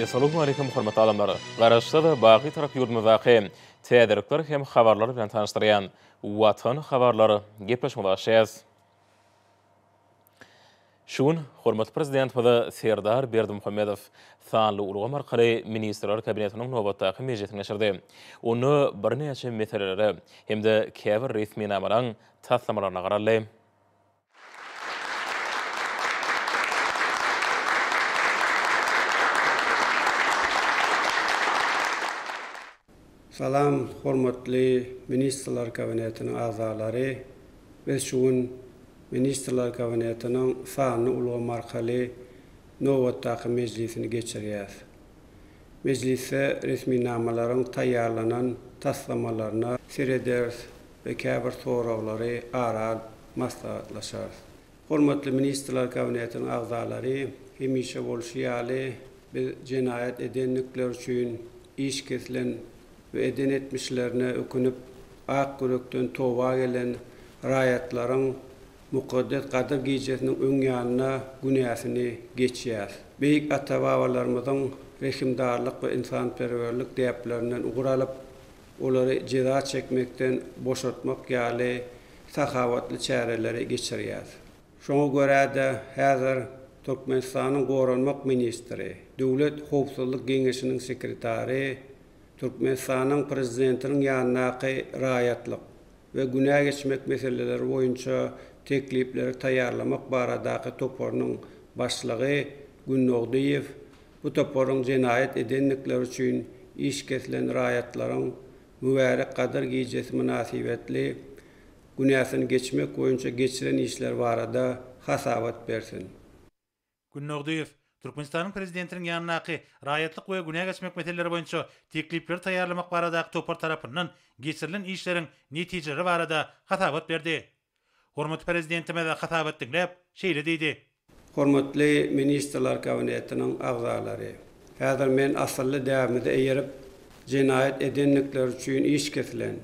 Assalamu alaikum hormatly adamlar. Garaşda da baqy tarap ýurdumyzdaky täzelikler hem habarlar bilen tanışdyrýan Watan habarlary gepleşmekdeşiz. Şun hormatly prezident we Serdar Berdimuhammedow sanly ulgam arkaly ministrler kabinetiniň nowbatdaky mejlisine geçirdi. Onu bir neçe meselelere hem-de käbir resmi namalaryň taslamalarına garaly. Salam, hormatly Ministrlar Kabinetiniň azalary we şuň Ministrlar Kabinetiniň sanly ulgam arkaly nowatdaky mejlisini geçirýär. Mejlise resmi namalaryň taýýarlanan taslamalaryna sereder we käbir sorawlary aral maslahatlaşar. Hormatly Ministrlar Kabinetiniň azalary hemişe bolşýaly bir cinayet edenlikler üçin iş kesilen ve eden etmişlerine ökünüp ak gürökten towa gelen raýatlaryň mukaddes Kadir Gecesining öň ýanyna günäsini geçýär. Beýik ata-babalarymyzyň rehimdarlyk we insanperwerlik diýeplerinden uguralyp, olary jeza çekmekden boşatmak ýaly sahawatly çäreleri geçirýär. Şoňa görä-de häzir Türkmenistanyň Goranmak ministri, Döwlet Howpsuzlyk Geňeşiniň sekretary, Türkmenistanyň prezidentiniň ýanynaky raýatlyk we günä geçmek meseleleri boýunça teklipleri taýýarlamak baradaky topornyň başlygy Günnogdiýew bu toporyň jinayet edenlikler üçin iş kesilen raýatlaryň mübarek Kadir Gecesi münasibetli günäsini geçmek boýunça geçiren işler barada hasawat bersin. Günnogdiýew Türkmenistanyň prezidentiniň ýanynaky raýatlyk we günä geçmek meseleleri boýunça teklipler taýýarlamak baradaky topar tarapyndan geçirilen işleriň netijeleri barada hasawat berdi. Hormatly prezidentime de hasawat dinläp şeýle diýdi. Hormatly Ministrlar Kabinetiniň agzalary, häzir men asylly däwamyny eýerip jinayet edenlikler üçin iş kesilen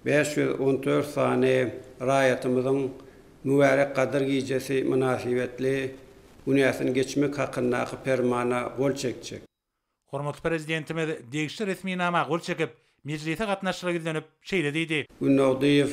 514 sany raýatymyzyň mübarek Kadir Gecesi münasibetli günäsini geçmek hakyndaky fermana gol çekjek. Hormatly prezidentime de degişli resmi nama gol çekip mejlise gatnaşyra gidenip şeýle diýdi. Günnogdiýew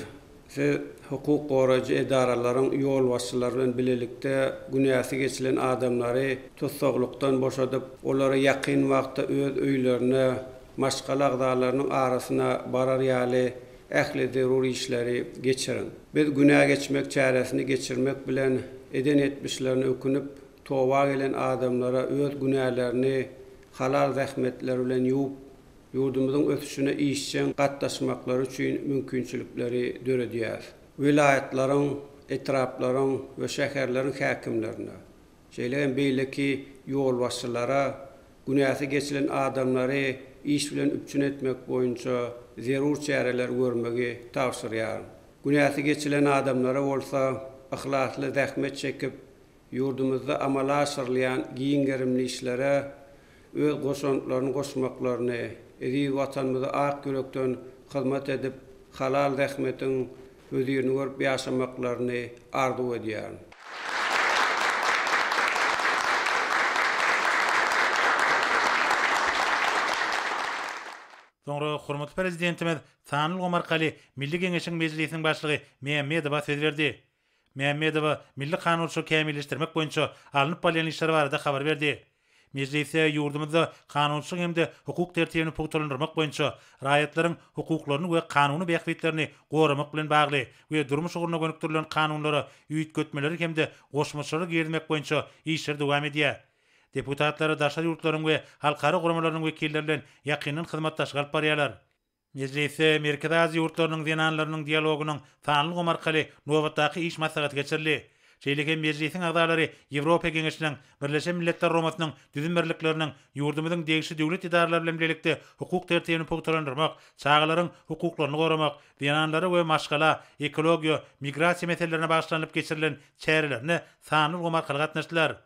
hukuk goragy edaralaryň ýol başçylary bilen bilelikde günäsi geçilen adamlary tutsaglykdan boşadyp, olary ýakyn wagtda öz öýlerine, maşgala agdalarynyň arasyna barar ýaly ähli zeruri işleri geçirin. Biz günä geçmek çäresini geçirmek bilen eden etmişlerini ökünüp towa gelen adamlara öz günälerini halal zähmetler bilen ýuwup ýurdumyzyň ösüşine işçen gatnaşmaklary üçin mümkinçilikleri döredýär. Vilayetlaryň, etraplaryň we şäherleriň häkimlerine, şeýle beýleki ýol başçylara günäsi geçilen adamlary iş bilen üpçün etmek boýunça zerur çäreler görmegi tawsyrýar. Günäsi geçilen adamlara bolsa ahlasly zähmet çekip ýurdumyzda amala aşyrlayan giýingerimli işlere öz goşanlaryny goşmaklaryny, edi watanymyza ak gürökden hyzmat edip halal zähmetiň özüni görüp ýaşamaklaryny arzu edýär. Soňra hormatly prezidentimiz sanly ulgam arkaly Milli Geňeşiň mejlisiniň başlygy Mehmedowa söz berdi. Mehmedowa milli kanunçylygy kämilleşdirmek boýunça alınıp bolýan işler barada habar berdi. Mejlise ýurdumyzda kanunçylyk hem-de hukuk tertibini pugtlandyrmak boýunça raýatlaryň hukuklaryny we kanuny beýikliklerini goramak bilen bagly we durmuş ugruna gönüktirilen kanunlara üýtgetmeleri hem-de goşmaçylyk ýermek boýunça işler dowam edýär. Deputatlary daşary ýurtlaryň we halkara guramalaryň wekilleri bilen ýakyndan hyzmatdaşlyk alyp barýarlar. Mejlise Merkez Aziýa ýurtlarynyň dinanlarynyň dialogunyň sanly gomarkaly nowatdaky iş maslahaty geçirildi. Şeýleki mejlisiň agzalary Ýewropa Geňeşiniň Birleşen Milletler Romasynyň düzünmerlikleriniň ýurdumyzyň degişli döwlet idaralary bilen birlikde hukuk tertibini pugtlandyrmak, çağalaryň hukuklaryny goramak, dinanlary we maşgala, ekologiýa, migrasiýa meselelerine başlanyp geçirilen çärelerini sanly gomarkaly gatnaşdylar.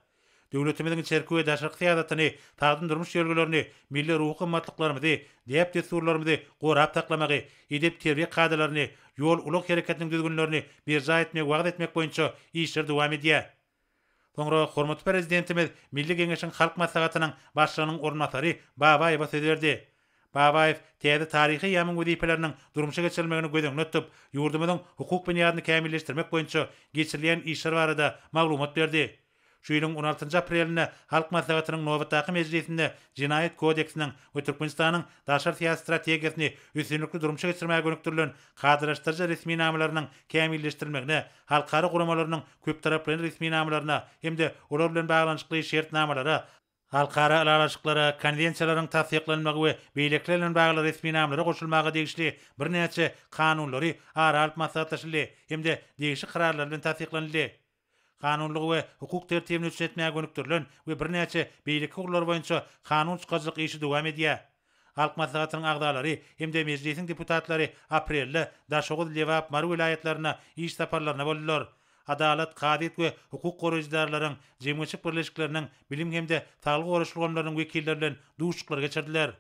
Döwletimiziň çerki we daşarky syýasatyny, taýdan durmuş ýörgelerini, milli ruh gymmatlyklarymy, diýip desturlarymyzy gorap taklamagy, edep terbiýe kadrlaryny, ýol uluk hereketiniň düzgünlerini bir etmek, wagt etmek boýunça işler dowam edýär. Sonra hormatly prezidentimiz Milli Geňeşiň halk maslahatynyň başlygynyň ornatary Babaýew söz berdi. Babaýew täze taryhy ýamyň wezipeläriniň durmuşa geçirilmegini gözeňde tutup, ýurdumyzyň hukuk bunýadyny kämilleşdirmek boýunça geçirilen işler barada maglumat berdi. Şu ýylyň 16 aprelinde halk maslahatynyň nowatdaky mejlisinde Jinayet kodeksiniň we Türkmenistanyň daşar siýasat strategiýasyny üstünlikli durmuşa geçirmäge gönükdirilen gadyraşdyrjy resmi namalarynyň kämilleşdirilmegine, halkara guramalarynyň köp taraply resmi namalaryna hemde olar bilen baglanyşykly şertnamalara, halkara alaşyklara, konwensiýalaryň tasdiklenmegi we beýlekler bilen bagly resmi namalara goşulmagy degişli bir näçe kanunlary halk maslahatçyly hemde degişli kararlar bilen tasdiklenildi. Kanunlygy we hukuk tertibini üçetmäge gönükdirilen we bir näçe beýlik hukuklar boýunça kanun çykaryjyk işi dowam edýär. Halk maslahatynyň agdalary hemde mejlisiň deputatlary aprelde Daşoğuz, Lewap, Mary vilayetlerine iş saparlaryna boldylar. Adalet, kadet we hukuk goraýjylaryň jemgyçylyk birleşikleriniň bilim hemde saglyk goraýşylarynyň wekilleri bilen duşuklar geçirdiler.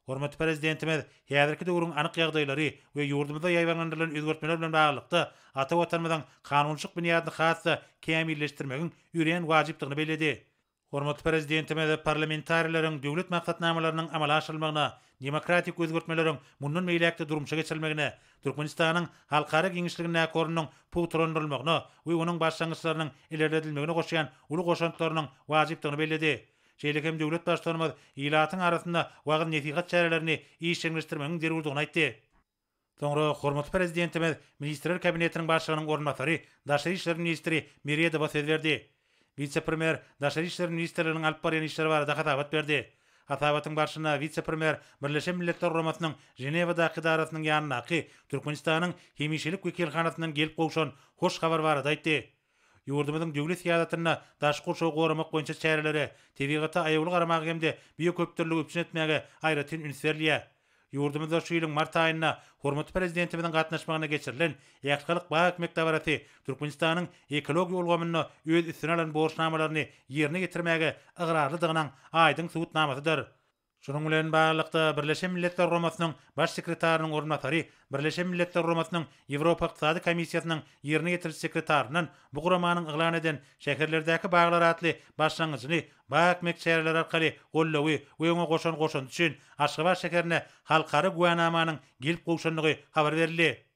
Hormatly prezidentimiz häzirki döwrüň anyk ýagdaýlary we ýurdumyzda ýaýlandyrylan özgertmeler bilen baglykda ata watanymyzyň kanunçylyk bunýadyny hassa kämilleşdirmegiň ýüreýän wajypdygyny beledi. Hormatly prezidentimiz parlamentariýetlaryň döwlet maksatnamalarynyň amala aşyrylmagyna, demokratik özgertmeleriň mundan meýlekde durmuşa geçirilmegine, Türkmenistanyň halkara giňişligine korunyň putrandyrylmagyna we onuň başlangyçlarynyň ilerledilmegine goşýan uly goşantlarynyň wajypdygyny beledi. Şeýlekem döwlet başlarymyz ilatyň arasynda wagt nesihat çärelerini işleňleşdirmegiň zerurdygyny aýtdy. Soňra hormatly prezidentimiz Ministrler Kabinetiniň başlygynyň ornatary, Daşary işler ministri Meriedowa söz berdi. Vice-premier Daşary işler ministrliginiň alyp barýan işleri barada hatabat berdi. Hatabatyň başyna vice-premier Birleşen Milletler Guramasynyň Jenewadaky idarasynyň ýanynaky Türkmenistanyň hemişelik wekilhanasynyň gelip gowşan hoş habar barada aýtdy. Ýurdumyzyň döwlet siýasatyna daşky şow goramak boýunça çäreleri tebigaty aýawly garamagy hemde biýek köpdürlügi üçin etmäge aýratyn ünsürliýär. Ýurdumyzda şu ýylyň mart aýyna hormatly prezidentimiziň gatnaşmagyna geçirilen ýakşylyk bak mektebarati Türkmenistanyň ekologiýa ulgamyny öz üstüne alan borçnamalaryny ýerine getirmäge ygyrarlydygynyň aýdyň subutnamasydyr. Şunun bilen baglykda Birleşen Milletler Guramasynyň baş sekretarynyň ornatary, Birleşen Milletler Guramasynyň Ýewropa Iqtisady Komissiýasynyň ýerine getirýän sekretarinyň bu guramanyň yglan eden şäherlerdäki baglar atly başlangyjyny bak mekçäreler arkaly gollawy we oňa goşan goşan üçin Aşgabat şäherine halkara guwanamanyň gelip gowşanlygy habar berildi.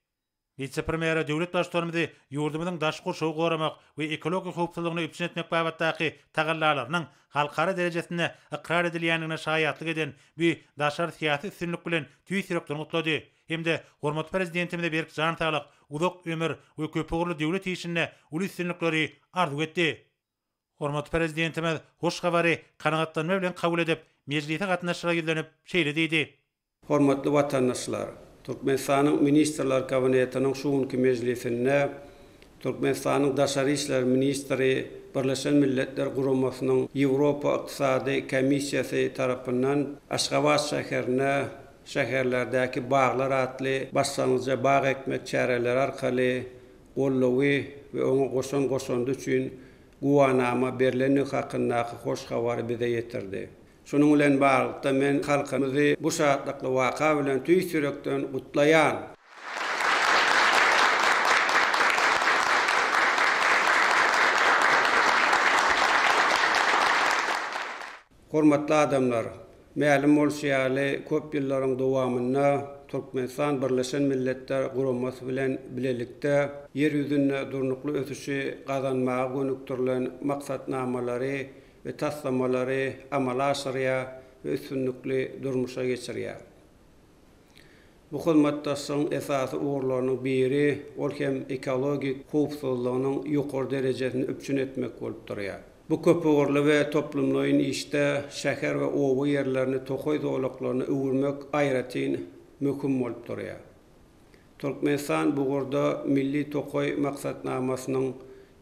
Vice-premier döwlet başlarymyzy ýurdumyzyň daşky şow goramak we ekologik howpsuzlygyny üçin etmek babatdaky tagallalarynyň halkara derejesinde ikrar edilýändigine şaýatlyk eden bu daşar siýasy üstünlik bilen tüýsürekden gutlady. Hemde hormatly prezidentimize berk jan sağlyk, uzak ömür we köp ugurly döwlet işinde uly üstünlikleri arzu etdi. Hormatly prezidentimiz hoş habary kanagatlanma bilen kabul edip mejlise gatnaşyga ýüzlenip şeýle diýdi. Hormatly watandaşlar, Türkmenistanyň Ministrler Kabinetiniň şuňky mejlisinde Türkmenistanyň Daşary işler ministri Birleşen Milletler Guramasynyň Ýewropa Iqtisady Komissiýasy tarapyndan Aşgabat şäherine şäherlerdäki baglar atly başlangyjy bag ekmek çäreleri arkaly gollawy we oňa goşan goşandy üçin guwanama berileni hakyndaky hoş habary bize ýetirdi. Şunun bilen baglypda men halkymyzy bu şahatlykly waka bilen tüýsürekden gutlaýan. Hormatly adamlar, ma'lum bolýaly köp ýyllaryň dowamynda Türkmenistan Birleşen Milletler Guramasy bilen bilelikde ýer ýüzünde durnukly ösüşi gazanmagy gönükdirilen maksatnamalary ve taslamalary amala aşyrýar we üstünlikli durmuşa geçirýär. Bu hyzmatdaşlygyň esasy uğurlarynyň biri ol hem ekologik howpsuzlygynyň ýokary derejesini öpçün etmek bolup durýar. Bu köp uğurly we toplumlaryň işde şäher we owa ýerlerini tokoy dowlaklaryny öwürmek aýratyn möhüm bolup durýar. Türkmenistan bu gorda milli tokoy maksatnamasynyň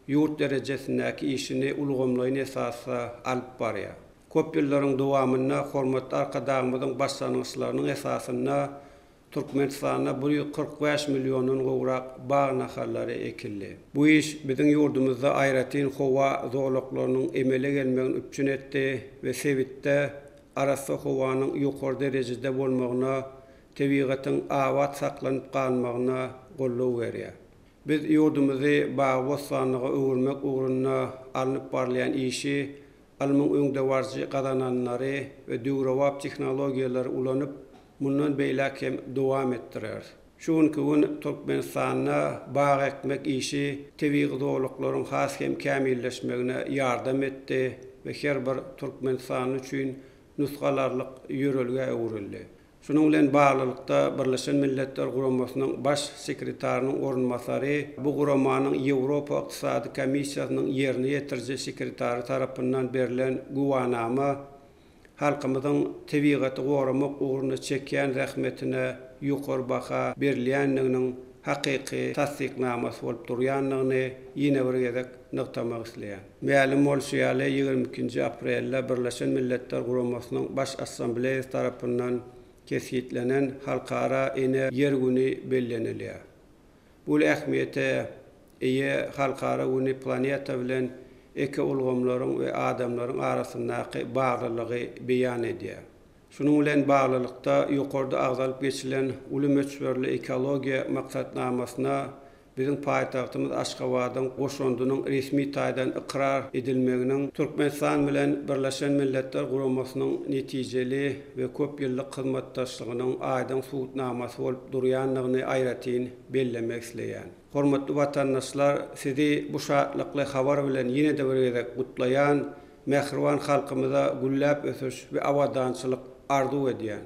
ýurt derejesindäki işini ulgamlaýan esasy alyp barýar. Köp ýyllaryň dowamyna hormatly arkadaşlarymyzyň başlangyçlarynyň esasynda Türkmenistana 145 milyon gowrak bag naharlary ekildi. Bu iş biziň ýurdumyzda aýratyn howa zowlaklarynyň emele gelmegini üçin etdi we sebitde arasy howanyň ýokary derejede bolmagyna, tebigatyň awat saklanyp galmagyna gollaw berýär. Biz yurdumuzy bagy bostanlyga öwürmek ugruna alınıp barlayan işi, almyň öňde warjy gazananlary we döwrewap tehnologiýalary ulanyp, mundan beýlek hem dowam etdirer. Şuňky gün Türkmenistana bag ekmek işi tebii zowluklaryň has hem kämilleşmegine ýardam etdi we her bir Türkmenistan üçin nusgalarlyk ýörelge öwrüldi. Şunun bilen bağlılıkta Birleşen Milletler Guramasının baş sekretarının orunmasarı bu guramanyň Ýewropa Iqtisady Komissiýasynyň ýerine ýetirje sekretary tarapyndan berilen guwanama halkymyzyň tebigaty goramak ugruna çekýän rahmetine ýokary baha berilýändiginiň hakyky tasdiknamasy bolup durýanlygyny ýene bir gezek nyktamak isleýän. Mälim bolşýaly 22 aprelde Birleşen Milletler Guramasının baş assambleýasy tarapyndan kesýetlenen halkara yer güni bellenilýär. Bu ähmiýete eýe halkara güni planeta bilen eke ulgamlaryň we adamlaryň arasyndaky baglylygy beýan edýär. Şunun bilen baglylykda ýokarda agzalyp geçilen uly möçberli ekologiýa maksatnamasyna bizim paýtagtymyz Aşgabatyň goşundynyň resmi taýdan ikrar edilmeginiň Türkmenistan bilen Birleşen Milletler Guramasynyň netijeli we köp ýyllyk hyzmatdaşlygynyň aýdan suwutnamasy bolup durýanlygyny aýratyn bellemek isleýän. Hormatly watandaşlar, sizi bu şatlykly habar bilen ýene-de bir gezek gutlaýan, mehriban halkymyza gülläp ösüş we awadançylyk arzu edýän.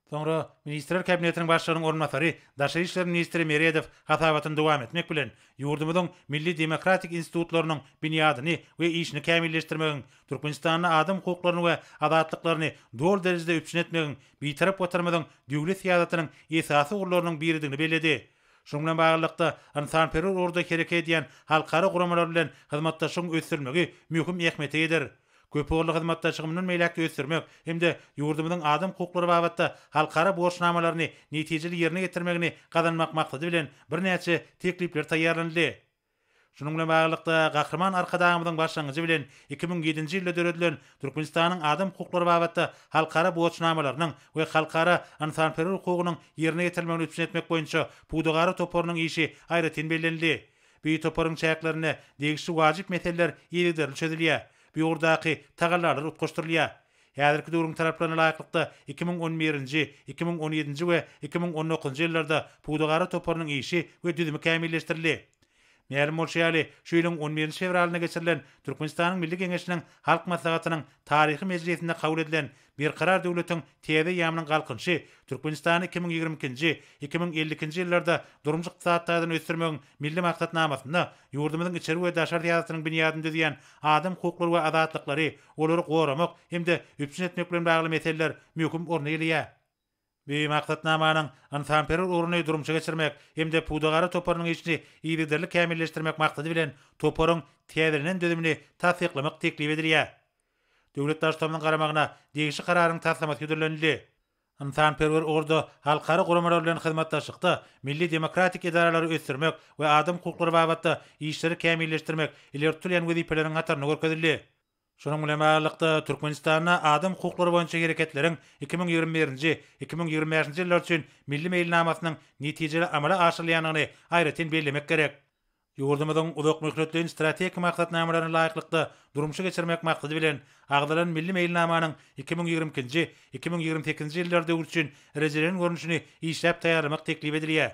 Sonra Ministrler Kabinetiniň başlygynyň orunmasary Daşary işler ministri Meredew hasabatyny dowam etmek bilen ýurdumyzyň milli demokratik institutlarynyň binýadyny we işini kämilleşdirmegiň, Türkmenistanyň adam hukuklaryny we adatlyklaryny dol derejede üpçün etmegiň, bitarap oturmadyň döwlet syýasatynyň esasy urlarynyň biridigini beledi. Şoň bilen baglykda Sanperer orada hereket edýän halkara guramalar bilen hyzmatdaşlygyň ösdürmegi möhüm ähmiýet eder. Köp orly hyzmatdaşlygymyň meýlekde ösdürmek hemde ýurdumyzyň adam hukuklary babatda halkara borçnamalaryny netijeli ýerine getirmegini gazanmak maksady bilen birnäçe teklipler taýýarlandy. Şunun bilen baglykda Gahrman Arkadamyň başlangyjy bilen 2007-nji ýylda döredilen Türkmenistanyň adam hukuklary babatda halkara borçnamalarynyň we halkara Sanperer hukugynyň ýerine getirilmegini üpçün etmek boýunça Pudogary toporunyň işi aýratyn bellenildi. Bu toporuň çäklerine degişli wajyp meseleler ýerlerinde çözülýär. Bu ýurdaky tagallar utgaşdyrylýar. Häzirki döwrüň taraplaryna laýyklykda 2011-nji, 2017-nji we 2019-njy ýyllarda Pudogary toporunyň işi we düzümi kämilleşdirildi. Mälim bolşýaly şu ýylyň 11-nji fevralyna geçirilen Türkmenistanyň Milli Geňeşiniň Halk Maslahatynyň taryhy mejlisinde kabul edilen bir karar döwletiň täze ýamynyň galkynşy Türkmenistany 2022-nji, 2052-nji ýyllarda durumjy ykdysadyny ösdürmegiň milli maksatnamasyna ýurdumyzyň içeri we daşary syýasatynyň binýadyny düzýän adam hukuklary we adatlyklary olary goramak hemde üpçün etmek bilen bagly meseleler möhüm orna gelýär. Bir maksatnamanyň Sanperer uruny durumça geçirmek hemde Pudogary toporunyň işini ýerli kämilleşdirmek maksady bilen toporuň täzeden düzümini tasdiklamak teklip edilýär. Döwlet daşlamynyň garamagyna degişli kararyň taslamasy ýetirildi. Sanperer orada halkara guramalar bilen hyzmatdaşlykda milli demokratik idaralary ösdürmek we adam hukuklary babatda işleri kämilleşdirmek ilertilýän wezipeleriň hatarına görkezildi. Şonuň bilen baglykda Türkmenistana adam hukuklary boýunça hereketleriň 2021-nji, 2025-nji ýyllar üçin milli meýilnamasynyň netijeli amala aşyrylýanyny aýratyn bellemek gerek. Ýurdumyzyň uzak möhletli strategik maksatnamalaryny laýyklykda durumça geçirmek maksady bilen agdalan milli meýilnamanyň 2022-nji, 2028-nji ýyllarda üçin rejelerin görnüşini işläp taýýarlamak teklip edilýär.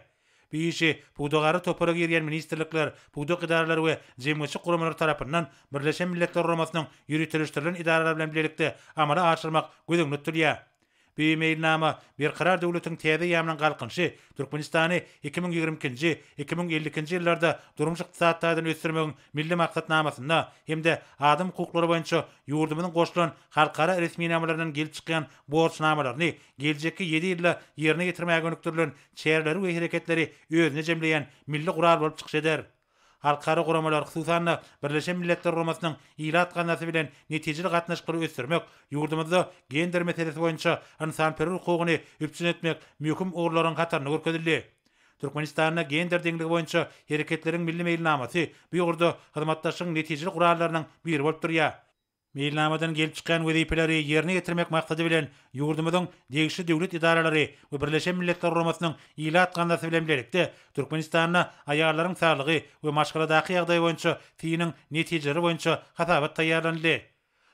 Bu işi Pudogary toporuga girýän ministrlikler, Pudog idaralary we jemgyýetçi guramalar tarapyndan Birleşen Milletler Guramasynyň ýürütilişdirilen idaralar bilen birlikde amala aşyrmak gözüňde tutulýar. Bu meýilnama bir karar döwletiň täze ýamynyň galkynşy Türkmenistany 2022-nji, 2052-nji ýyllarda durumjy ykdysadyny ösdürmegiň milli maksatnamasyna hemde adam hukuklary boýunça ýurdumyzyň goşulan halkara resmi namalaryndan gelip çykýan borçnamalaryny geljekki 7 ýylda ýerine getirmäge önüktirilen çäreleri we hereketleri özüne jemleýän milli gurar bolup çykyş eder. Halkara guramalar hususan Birleşen Milletler Guramasynyň ilat gannasy bilen netijeli gatnaşyklary ösdürmek, ýurdumyzda gender meselesi boýunça Sanperer hukugyny üpçün etmek möhüm orlaryň hatarına görkezildi. Türkmenistanyň gender deňligi boýunça hereketleriň milli meýilnamasy bu ýurda hyzmatdaşlygyň netijeli gurallarynyň biri bolup durýar. Meýilnamadan gelip çykan wezipeleri ýerine getirmek maksady bilen ýurdumyzyň degişli döwlet idaralary we Birleşen Milletler Guramasynyň ýylat gandasy bilen birlikde Türkmenistanyna aýarlaryň saglygy we maşgaladaky ýagdaý boýunça tiýiniň netijeleri boýunça hasabat taýýarlandy.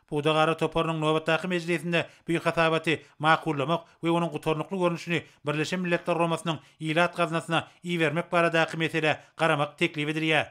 Bu dagara toparynyň nowatdaky mejlisinde bu hasabaty makullamak we onuň gutornukly görnüşini Birleşen Milletler Guramasynyň ýylat gaznasyna iýermek baradaky mesele garamak teklip edilýär.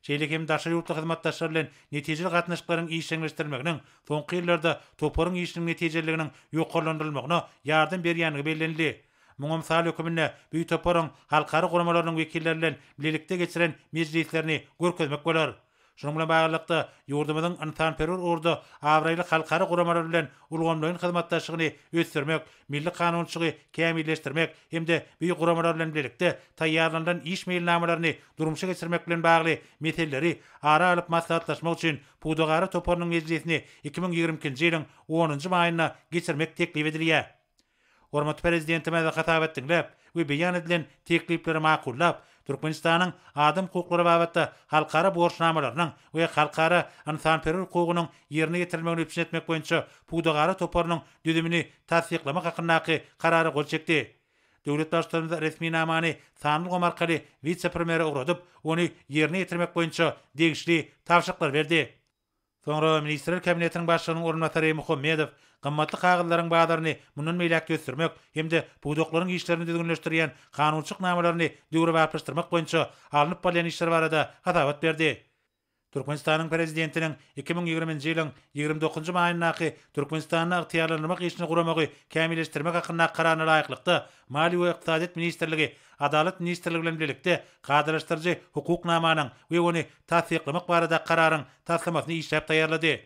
Şeýlekem daşary ýurtly hyzmatdaşlar bilen netijeli gatnaşyklaryň işleňleşdirmeginiň soňky ýyllarda toparyň işiniň netijeliginiň ýokarlandyrylmagyna ýardam berýäni bellenildi. Muňa mysal hökümine bu toparyň halkary guramalarynyň wekilleri bilen birlikde geçiren mejlislerini görkezmek bolar. Şonuň bilen baglykda ýurdumyzyň antanperwer ordu awraýly halkary guramalar bilen ulgamlaryň hyzmatdaşlygyny ösdürmek, milli kanunçylygy kämilleşdirmek hemde bu guramalar bilen birlikde taýýarlanan iş meýilnamalaryny durmuşa geçirmek bilen bagly meseleleri ara alyp maslahatlaşmak üçin bu dogary toparynyň mejlisini 2022-nji ýylyň 10-njy maýyna geçirmek teklip edilýär. Hormat prezidentime de hatap etdiňler we beýan edilen teklipleri makullap Türkmenistanyň adam hukuklary babatda halkara borçnamalarynyň we halkara ansanperwer hukugynyň ýerine getirilmegini üpsin etmek boýunça bu dogary toparynyň düzümini tasdiklamak hakyndaky karary gol çekdi. Döwlet başçylaryň resmi namany Sanly Gomarkaly vice-premieri uradyp, ony ýerine getirmek boýunça degişli tapşyryklar berdi. Soňra Ministrler Kabinetiniň başlygynyň ornatary Muhammedow gymmatly kagazylaryň bagdaryny mundan meýlek göstermek hemde bu doklaryň işlerini düzgünleşdirýän kanunçylyk namalaryny döwre baplaşdyrmak boýunça alınıp bolýan işler barada hatabat berdi. Türkmenistanyň prezidentiniň 2020-nji ýylyň 29-njy maýynaky Türkmenistanyň ygtyýarlanmak işini guramagy kämilleşdirmek hakynda kararyna laýyklykda Mali we Iqtisadiýat ministrligi, Adalet ministrligi bilen birlikde gadylaşdyrjy hukuk namanyň we ony tasdiklamak barada kararyň taslamasyny işläp taýýarlady.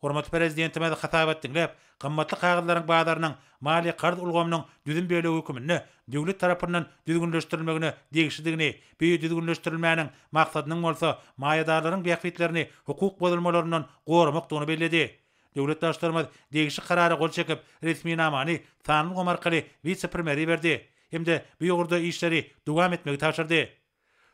Hormat prezidentime de hatap etdiňler, gymmatly kagazylaryň bagdarynyň mali qarz ulgamynyň düzüm beýlegi hökümini döwlet tarapyndan düzgünleşdirilmegine degişligini, bu düzgünleşdirilmäniň maksadynyň bolsa maýadarlaryň beýikliklerini hukuk bozulmalaryndan goramakdygyny belledi. Döwlet başçylarymyz degişli karary gol çekip resmi namany Sanly Gomarkaly vice-premieri berdi. Hemde bu ýurda işleri dowam etmegi tapşyrdy.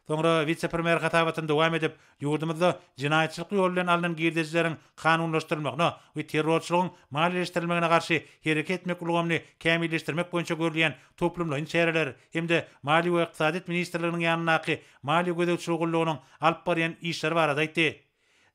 Soňra vice-premier hatabatyny dowam edip, ýurdumyzda jinaýatçylyk ýolu bilen alynan girdejleriň kanunlaşdyrylmagyna we terrorçylygyň maliýeleşdirilmegine garşy hereket etmek ulgamyny kämilleşdirmek boýunça görülýän toplumlaryň çäreler hemde Mali we Iqtisadiýat ministrliginiň ýanynaky mali gödekçilik gullugynyň alyp barýan işleri barada aýtdy.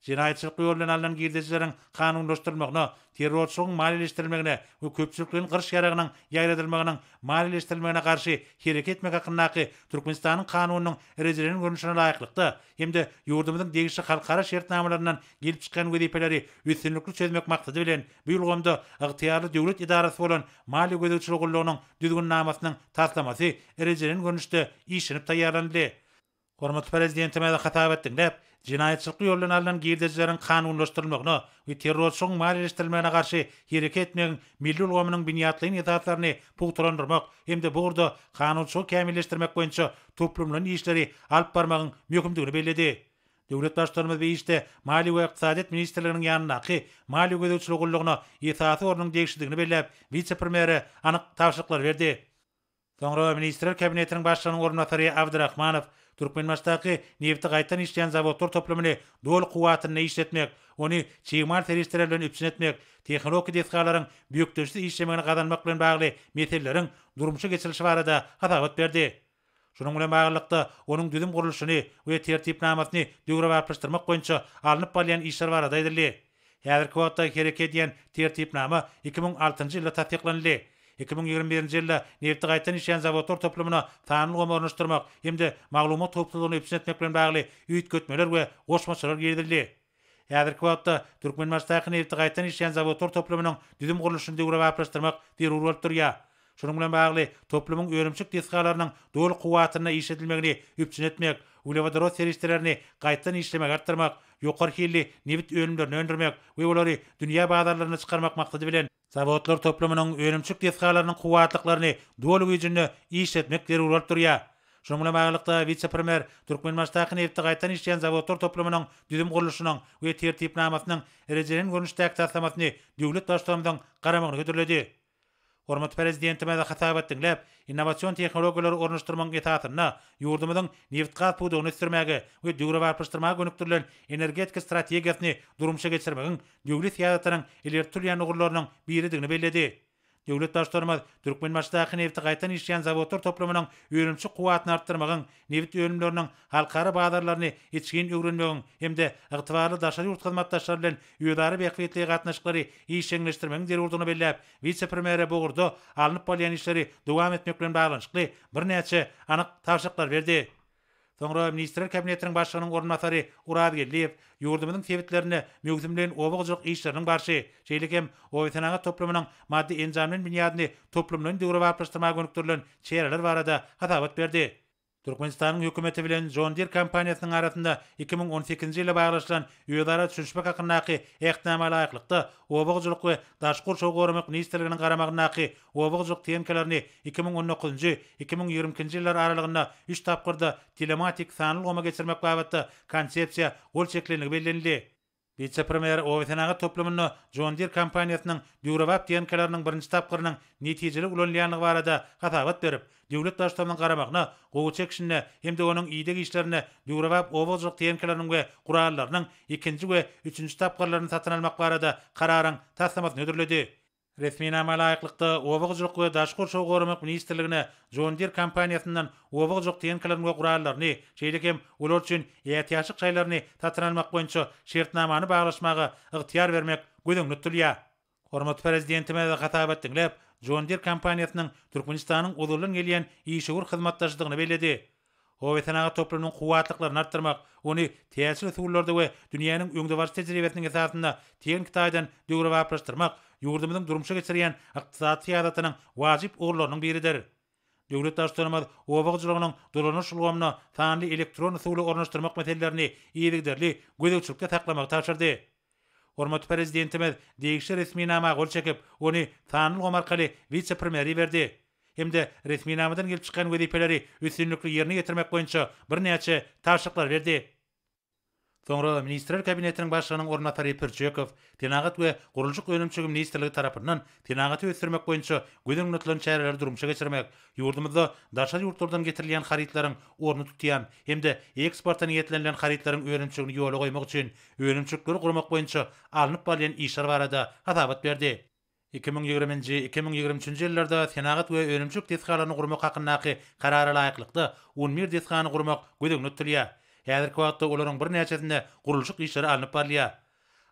Jinaýatçylyk ýolu bilen alynan girdejleriň kanunlaşdyrylmagyna, terrorçylygyň maliýeleşdirilmegine we köpçülikliň gyrş ýaragynyň ýaýradylmagynyň maliýeleşdirilmegine garşy hereket etmek hakyndaky Türkmenistanyň kanunynyň erejelerini görnüşine laýyklykda hemde ýurdumyzyň degişli halkara şertnamalarynyň gelip çykan wezipeleri üstünlikli çözmek maksady bilen bu ýolgamda ygtyýarly döwlet idarasy bolan mali gödekçilik gullugynyň düzgün namasynyň taslamasy erejelerini görnüşde işlenip taýýarlandy. Hormat prezidentime de hatap etdiňler, jinaýatçylyk ýolu bilen alynan girdejleriň kanunlaşdyrylmagyna we terrorçylygyň maliýeleşdirilmegine garşy hereket etmegiň milli ulgamynyň büniýatly ýetaatlaryny pugtlandyrmak hemde bu urda kanunçylyk kämilleşdirmek boýunça toplumlaryň işleri alyp barmagyň möhümdigini belledi. Döwlet başçylarymyz bu işte Mali we Iqtisadiýat ministrliginiň ýanynaky mali gödekçilik gullugyna ýetaat ornyň degişligini bellep, vice-premieri anyk tapşyryklar berdi. Soňra Ministrler Kabinetiniň başlygynyň ornatary Abdurrahmanow Türkmenistanyň nefti gaýtan işleýän zawodlar toplamyny dol kuwatyny işletmek, ony çyýmal teristler bilen üpsin etmek, tehnologik deskalaryň büýükdeşli işlemegine gadanmak bilen bagly meseleleriň durmuşa geçirilişi barada hatabat berdi. Şonuň bilen baglykda onuň düzüm gurulşyny we tertipnamasyny döwre baplaşdyrmak boýunça alınıp bolýan işler barada edildi. Häzirki wagtda hereket edýän tertipnama 2006-njy ýylda tasdiklandy. 2021-nji ýylda nefti gaýtan işleýän zawodlar toplamyna tanly gomornaşdyrmak hemde maglumat toplugyny üpsin etmek bilen bagly üýtgetmeler we goşmaçylar girdildi. Häzirki wagtda Türkmenistanyň nefti gaýtan işleýän zawodlar toplamynyň düzüm gurulşyny döwre baplaşdyrmak derur bolup durýar. Şonuň bilen bagly toplumyň öýrümçik deskalarynyň dol kuwatyna işletilmegini üpsin etmek, ulewadoros serişlerini gaýtan işlemek artdyrmak, ýokary hilli neft ölümlerini öndürmek we olary dünýä bazarlaryna çykarmak maksady bilen zawodlar toplumynyň öýrümçik deskalarynyň kuwatlyklaryny dol güýjüne işletmek derur bolup durýar. Şonuň bilen baglykda vice-premier Türkmenistanyň nefti gaýtan işleýän zawodlar toplumynyň düzüm gurulşynyň we tertipnamasynyň erejelerini görnüşdäki taslamasyny döwlet başçylarymyň garamagyna götürildi. Hormat prezidentime de hatabat dinläp, innovasion tehnologiýalary ornaşdyrmaň etatyna ýurdumyzyň neft gaz pudugyny sürmäge we döwre barpyşdyrmaga gönükdirilen energetika strategiýasyny durumşa geçirmegiň döwlet ýatynyň ileri türýän ugurlarynyň biridigini belledi. Döwlet başlarymyz Türkmenbaşdaky neft gaýtan işleýän zawodlar toplamynyň öýrümçi kuwatyny artdyrmagyň, neft öýrümleriniň halkara bazarlaryny içgin öwrenmegiň hemde ygtybarly daşary ýurt hyzmatdaşlary bilen ýödary beýiklikli gatnaşyklary işleňleşdirmegiň zerurdygyny bellep, vice-premier bugurda alınıp bolýan işleri dowam etmek bilen baglanşykly bir näçe anyk tawşyklar berdi. Soňra Ministrler Kabinetiniň başlygynyň ornatary Urad Gelliýew ýurdumyzyň tebitlerini mögzümlen obagjylyk işleriniň barşy, şeýlekem oýtanaga toplamynyň maddi enjamlaryň binýadyny toplumlaryň döwre barpyşdyrmaga gönükdirilen çereler barada hatabat berdi. Türkmenistanyň hökümeti bilen John Deere kompaniýasynyň arasynda 2018-nji ýyla baglaşylan ýödara düşüşmek hakynaky ähtnama laýyklykda obagjylyk we daşkur şowgormak ministrliginiň garamagynaky obagjylyk tenkalaryny 2019-njy 2020-nji ýyllar aralygynda 3 tapgyrda telematik sanly goma geçirmek babatda konsepsiýa gol çeklenigi bellenildi. Vice-premier oýtanaga toplamyny John Deere kompaniýasynyň döwrebap tenkalarynyň birinji tapgyrynyň netijeli ulanýanlygy barada hatabat berip, döwlet başçylygynyň garamagyna, gowy çekişine hemde onuň iýdegi işlerine döwrebap obagjylyk tenkalarynyň we gurallarynyň ikinji we üçünji tapgyrlaryny satyn almak barada kararyň taslamatyny ödürledi. Resminama laýyklykda obagjylyk we daşkur şowgormak ministrligine John Deere kompaniýasynyň obagjylyk tenkalaryny we gurallaryny, şeýlekem ular üçin ýetýäşik şaýlaryny satyn almak boýunça şertnamany baglaşmaga ygtyýar bermek gözeňli tutulýar. Hormat prezidentime de hatabat dinläp, John Deere kompaniýasynyň Türkmenistanyň uzuldan gelýän işigur hyzmatdaşlygyny belledi. Oýtanaga toplamynyň kuwatlyklaryny artdyrmak, ony täsir usullarda we dünýäniň öňde bar tejribesiniň esasynda teň Kitaydan döwre barpyşdyrmak ýurdumyzyň durumşa geçirýän ykdysady ýadatynyň wajyp ugurlarynyň biridir. Döwlet başçylarymyz obagjylygynyň dolanyş ulgamyna sanly elektron usuly ornaşdyrmak meselelerini ýerigderli gözegçilikde taklamak taşyrdy. Hormat prezidentimiz degişli resminama gol çekip, ony sanly ulgam arkaly vice-premieri berdi. Hemde resminamadan gelip çykan wezipeleri üstünlükli ýerine getirmek boýunça bir näçe tawşyklar berdi. Soňra Ministrler Kabinetiniň başlygynyň ornatary Perçekow, Tenagat we Gurulşyk Önümçüligi ministrligi tarapyndan tenagaty ösdürmek boýunça gözeňli tutulan çäreleri durumşa geçirmek, ýurdumyzda daşary ýurtlardan getirilýän haritlaryň orny tutýan hemde eksporta niýetlenýän haritlaryň öňümçüligini ýola goýmak üçin öňümçükleri gurmak boýunça alınıp bolýan işler barada hatabat berdi. 2020-2023-nji ýyllarda tenagat we öňümçük deskalaryny gurmak hakynaky karara laýyklykda 11 deskany gurmak gözeňli tutulýar. Häzirki wagtda olaryň bir näçesinde gurulşyk işleri alınıp barlýar.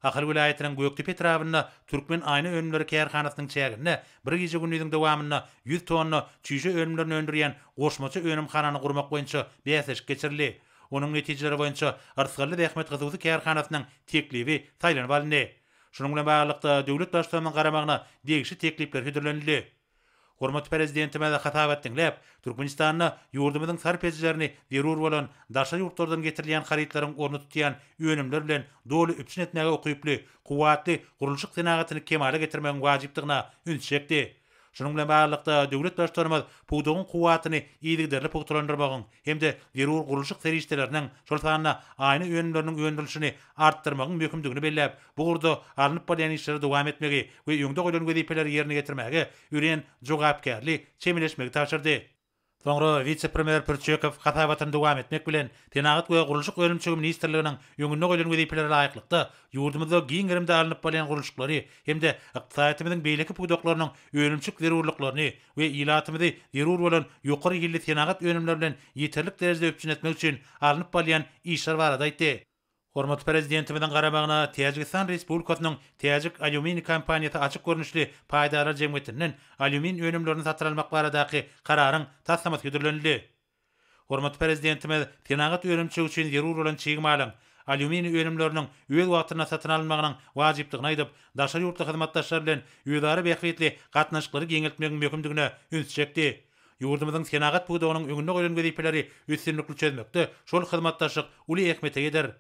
Ahal vilayatynyň Göktepe etrabyna Türkmen aýna önümleri kärhanasynyň çägine bir gece günüňiň dowamyna 100 tonna çüýje önümlerini öndürýän goşmaça önümhanany gurmak boýunça beýaslyk geçirildi. Onuň netijeleri boýunça Arsgaly Ähmet Gyzygy kärhanasynyň teklibi taýlanyp alındy. Şunun bilen baglykda döwlet başçylygynyň garamagyna degişli teklipler hödürlenildi. Hormat prezidentime de hatabat dinläp, Türkmenistanyň ýurdumyzyň sarpejlerini derur bolan daşary ýurtlardan getirilýän haritlaryň orny tutýan önümler bilen doly üpsün etmäge okyply, kuwatly gurulşyk tenagatyny kemale getirmegiň wajypdygyna üns çekdi. Şunun bilen baglykda döwlet başçylarymyz pudugyň kuwatyny ýygyderli pugtulandyrmagyň hemde derur gurulşyk serişdeleriniň şol sanyna aýny önümleriniň öndürilişini artdyrmagyň möhümdigini belläp, bu gurda alınıp bolýan işleri dowam etmegi we ýöňde goýulan wezipeleri ýerine getirmäge ýüren jogapkärlik çemeleşmegi taşyrdy. Soňra vice-premier Perçekow hatabatyny dowam etmek bilen Tenagat we Gurulşyk Önümçüligi ministrliginiň ýöňünde goýulan wezipeleri laýyklykda ýurdumyzda giňerimde alınıp bolýan gurulşyklary hemde ykdysatymyzyň beýleki puduklarynyň önümçük zerurlyklaryny we ýylatymyzy zerur bolan ýokary ýylly Tenagat önümleri bilen ýeterlik derejede öpçün etmek üçin alınıp bolýan işler barada aýtdy. Hormat prezidentimiň garamagyna Täjikistan Respublikasynyň Täjik alümini kompaniýasy açyk görnüşli paýdalar jemgyýetiniň alümin önümlerini satyn almak baradaky kararyň taslamaty hödürlenildi. Hormat prezidentimiz Tenagat önümçüligi üçin zerur bolan çygmalyň alümini önümleriniň öz wagtyna satyn almagynyň wajypdygyny aýdyp, daşary ýurtly hyzmatdaşlar bilen ýödary beýiklikli gatnaşyklary geňeltmegiň möhümdigine üns çekdi. Ýurdumyzyň Tenagat pudugynyň öňünde goýulan wezipeleri üstünlükli çözmekde şol hyzmatdaşlyk uly ähmete eder.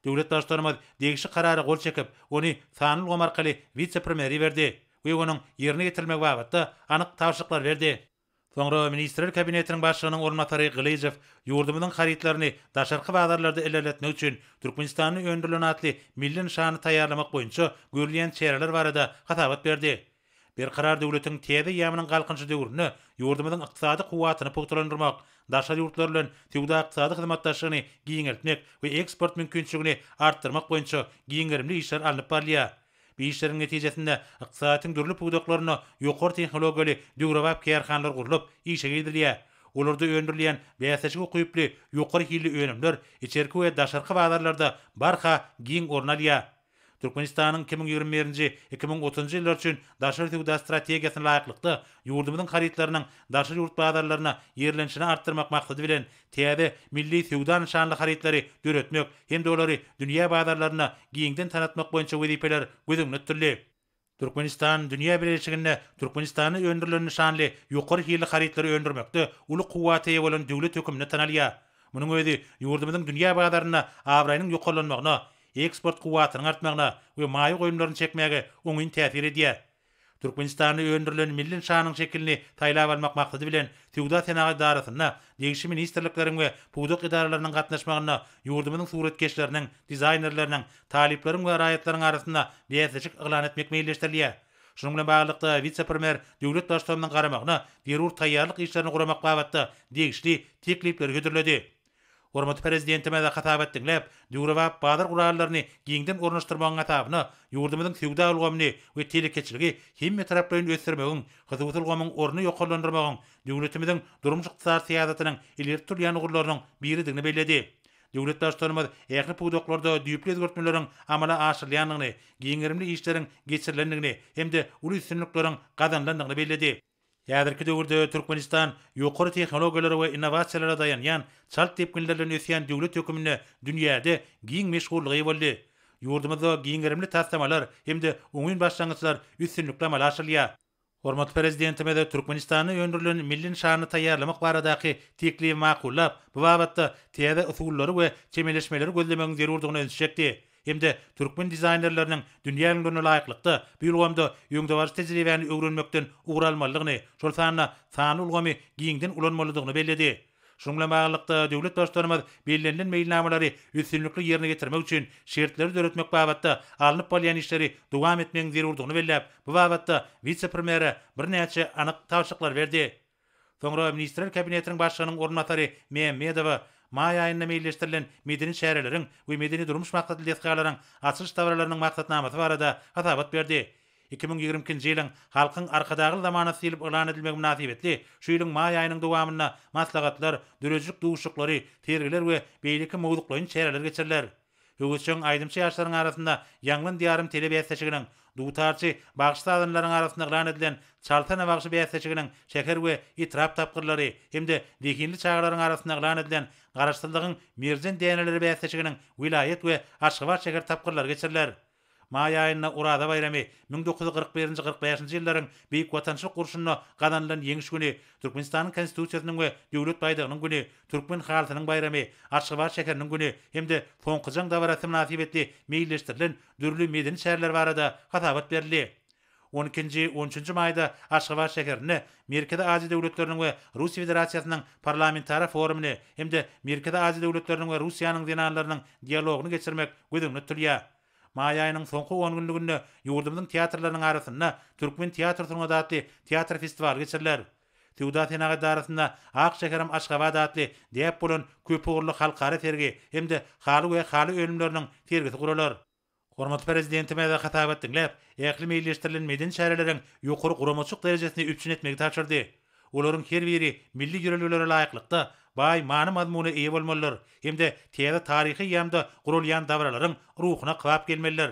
Döwlet başçylarymyz degişli karara gol çekip, ony sanly ulgam arkaly vice-premieri berdi we onuň ýerine getirilmegi babatda anyk tawşyklar berdi. Soňra Ministrler Kabinetiniň başlygynyň ornatary Gylyjew ýurdumyzyň haritlaryny daşarky bazarlarda ilerletmek üçin Türkmenistanyň öndürilen atly milli nişany taýýarlamak boýunça görülen çäreler barada hatabat berdi. Bir karar döwletiň täze ýamynyň galkynçy döwrüne ýurdumyzyň ykdysady kuwatyny pugtlandyrmak, daşary ýurtlar bilen tüwda ykdysady hyzmatdaşlygyny giňertmek we eksport mümkinçiligini artdyrmak boýunça giňerimli işler alınıp barlýar. Bu işlerin netijesinde ykdysadyň dürli pugdaklaryna ýokary tehnologiýaly döwrewap kärhanlar gurulyp işe girilýär. Olarda öndürilen bäsejik okuyuply ýokary hilli önümler içerki we daşarky bazarlarda barha giň ornalýar. Türkmenistanyň 2021-2030 ýyllar üçin daşary tüwda strategiýasyna laýyklykda ýurdumyzyň haritlarynyň daşary ýurt bazarlaryna ýerlenişini artdyrmak maksady bilen täze milli tüwda nişanly haritlary döretmek hem de olary dünýä bazarlaryna giňden tanatmak boýunça wezipeler gözüňde tuturly. Türkmenistan dünýä birleşiginde Türkmenistany öndürilen nişanly ýokary hilli haritlary öndürmekde uly kuwaty bolan döwlet hökümine tanalýar. Munyň özi ýurdumyzyň dünýä bazarlaryna awraýynyň ýokarlanmagyna, eksport kuwatynyň artmagyna we maýy goýunlaryny çekmäge oňyn täsir edýär. Türkmenistany öndürilen milli nişanyň şekilini taýlap almak maksady bilen tüwda senagat darasyna, degişi ministrlikleriň we pugdak idaralarynyň gatnaşmagyna ýurdumyzyň suretkeşleriniň, dizaynerleriň, taliplerin we raýatlaryň arasynda bäsejik yglan etmek meýilleşdirilýär. Şunun bilen baglyqda vice-premier döwlet başçylygynyň garamagyna derur taýýarlyk işlerini guramak babatda degişli teklipler götürildi. Hormat prezidentime de hatabat dinläp, döwrewap bazar gurallaryny giňden ornaşdyrmagyň atabyny, ýurdumyzyň tüwda ulgamyny we telekeçiligi hemme taraplaryny ösdürmegiň, hyzywat ulgamyň orny ýokarlandyrmagyň, döwletimiziň durmuşyk ykdysady syýasatynyň ileri turýan ugurlarynyň biridigini bellädi. Döwlet başçylarymyz ähli pugdaklarda düýpli özgertmeleriň amala aşyrylýanyny, giňerimli işleriň geçirilendigini hem de uly üstünlikleriň gazanlandygyny bellädi. Ýa-da döwürde Türkmenistan ýokary tehnologiýalary we innovasiýalara dayanýan çalt tepkinlerden ösýän döwlet hökümine dünýäde giň meşgullygy boldy. Ýurdumyzda giňerimli taslamalar hem de oňyn başlangyçlar üstünlikle amala aşyrylýar. Hormat prezidentime de Türkmenistany öndürilen milli nişany taýýarlamak baradaky teklifi makullap, bu babatda täze usullary we çemeleşmeleri gözlemegiň zerurdygyny öňçekdi. Hem de Türkmen dizaynerleriniň dünýäniň laýyklykda bu ýolgamda ýöňdebaş tejribäni öwrenmekden ugralmalygyny, şol sany ulgamy giňden ulanmalydygyny bellädi. Şununla baglyqda döwlet başçylarymyz bellenlen meýilnamalary üstünlikli ýerine getirmek üçin şertleri döretmek babatda alınıp bolýan işleri dowam etmegiň zerurdygyny belläp, bu babatda vice-premiere bir näçe anyk tawşyklar berdi. Soňra ministrler kabinetiniň başlygynyň ornatary Mehmedowa May aýynda meýilleşdirilen medeni şäherleriň we medeni durmuş maksatly desgalaryň açyş tawralarynyň maksatnamasy barada hatabat berdi. 2022-nji ýylyň halkyň arkadagy zamana silip elan edilmegi münasibetli şu ýylyň may aýynyň dowamyna maslahatlar, dürejlik duşuklary, tergiler we beýleki mowduklaryň şäherler geçiriler. Höwüçüň aýdymçy ýaşlaryň arasynda ýanglan diýarym tele bäsejiginiň, duwtarçy bagşy adamlaryň arasynda elan edilen çaltana bagşy bäsejiginiň şeker we itrap tapgyrlary hem de dekinli çağlaryň arasynda elan edilen garaşdyrlygyň merjen däneleri bäsejiginiň wilayet we Aşgabat şeker tapgyrlary geçiriler. May aýyna Urada bayramy 1941-45-nji ýyllaryň beýik watançylyk gurşunyna gazanılan ýeňiş güni, Türkmenistanyň konstitusiýasynyň we döwlet baýdagynyň güni, türkmen halkynyň bayramy, Aşgabat şekeriniň güni hem de soňky dawarasy münasibetli meýilleşdirilen dürli medeni şäherler barada hatabat berildi. 12-13 maýda Aşgabat şekerini Merkezi Aziýa döwletleriniň we Russiýa Federasiýasynyň parlamentary forumuny hem de Merkezi Aziýa döwletleriniň we Russiýanyň dinarlarynyň dialogyny geçirmek gözüňde tutulýar. May aýynyň soňky 10 günlüginde ýurdumyzyň teatrlarynyň arasynda Türkmen teatr turuna datly teatr festivali geçiriler. Tüwda senagat arasynda Ak şekerim Aşgabat datly diýip bolan köp ugurly halkara tergi hem de haly we haly ölümleriniň tergisi guralar. Hormat prezidentime de hatabat dinläp, ähli meýilleşdirilen medeni şäherleriň ýokary guramaçyk derejesine üpçün etmegi tapşyrdy. Olaryň her biri milli ýörelgelere laýyklykda bay many mazmuny eýe bolmalylar hem de täze taryhy ýamda gurulýan dawralaryň ruhuna kyap gelmeliler.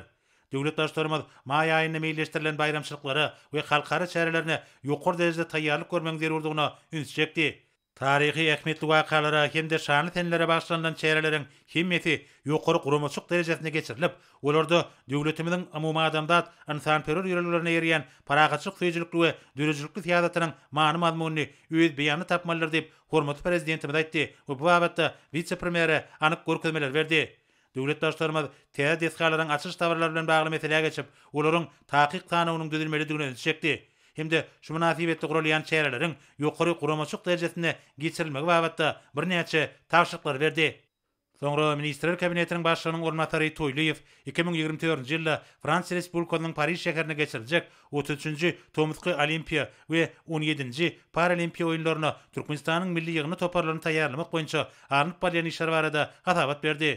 Döwlet başçylarymyz may aýynda meýilleşdirilen bayramçylyklary we halkara şäherlerine ýokary derejede taýýarlyk görmegiň zerurdygyna ünsçekdi. Tarihi ähmetli wakalara hem de şanly tenlere başlanılan şäherleriň hemmeti ýokary guramaçyk derejesine geçirilip, olarda döwletimiziň umumy adamdat insanperwer ýörelgelerine ýerýän paragatçylyk süýjülikli we dürejlikli syýasatynyň many mazmuny öz beýany tapmalylar diýip hormat prezidentimiz aýtdy we bu babatda vice-premiere anyk görkezmeler berdi. Döwlet başçylarymyz täze desgalaryň açyş tawrlary bilen bagly meseleye geçip, olaryň takyk kanawynyň düzülmelidigini öňçekdi. Hem de şu münasibetli gurulýan şäherleriň ýokary guramaçyk derejesine geçirilmegi babatda bir näçe tawşyklar berdi. Soňra Ministrler Kabinetiniň başlygynyň ornatary Toýlyýew 2024-nji ýylda Fransa Respublikasynyň Paris şäherine geçiriljek 33-nji Tomsky Olimpiya we 17-nji Paralimpiya oýunlaryna Türkmenistanyň milli ýygyny toparlaryny taýýarlamak boýunça alınıp barýan işler barada hatabat berdi.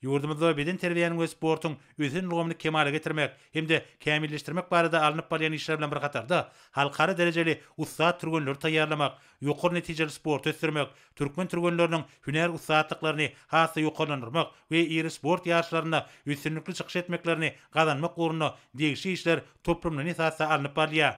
Ýurdumyzda beden terbiýanyň we sportuň özün ulgamyny kemale getirmek hemde kämilleşdirmek barada alınıp barýan işler bilen bir katarda halkara derejeli ussat türgenleri taýýarlamak, ýokary netijeli sport ösdürmek, türkmen türgenleriniň hüner ussatlyklaryny hasa ýokarlandyrmak we iri sport ýaşlaryna üstünlikli çykyş etmeklerini gazanmak ugruna degişi işler toplumyň esasy alınıp barýar.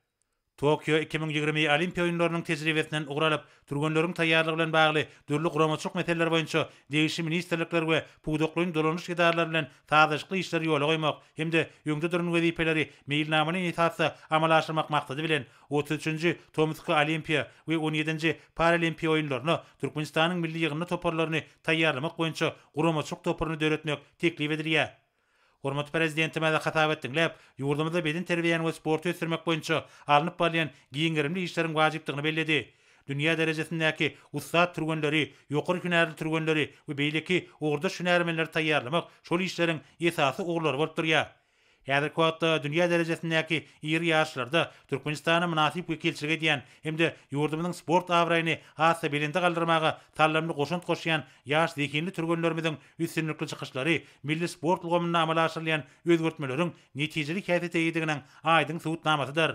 Tokyo 2020 Olimpiya oýunlarynyň tejribesinden ugralyp, türgenleriň taýýarlygy bilen bagly dürli guramaçyk meseleler boýunça degişi ministrlikler we puwdoklyň dolanyş idaralary bilen taýyşly işler ýola goýmak hemde ýöňde duran wezipeleri meýilnamanyň esasy amalaşdyrmak maksady bilen 33-nji Tomsky Olimpiya we 17-nji Paralimpiya oýunlaryna Türkmenistanyň milli ýygyny toparlaryny taýýarlamak boýunça guramaçyk toparyny döretmek teklip edilýär. Hormat prezidentime de hatap etdiňläp, ýurdumyzda beden terbiýany we sport ösdürmek boýunça alınıp barýan giňerimli işleriň wajypdygyny belledi. Dünýä derejesindäki ussat türgenleri, ýokary hünärli türgenleri we beýleki orda şünärmenleri taýýarlamak şol işleriň esasy uglary bolup durýar. Häzirki wagtda dünýä derejesindäki iri ýaşlarda Türkmenistana münasip wekilçilik edýän hemde ýurdumyzyň sport awraýyny hasa belinde galdyrmaga tallamly goşunt goşýan ýaş zekinli türgenlerimiziň üstünlikli çykyşlary milli sport ulgamyny amalaşdyrýan özgertmeleriň netijeli häsiýet eýdiginiň aýdyň subutnamasydyr.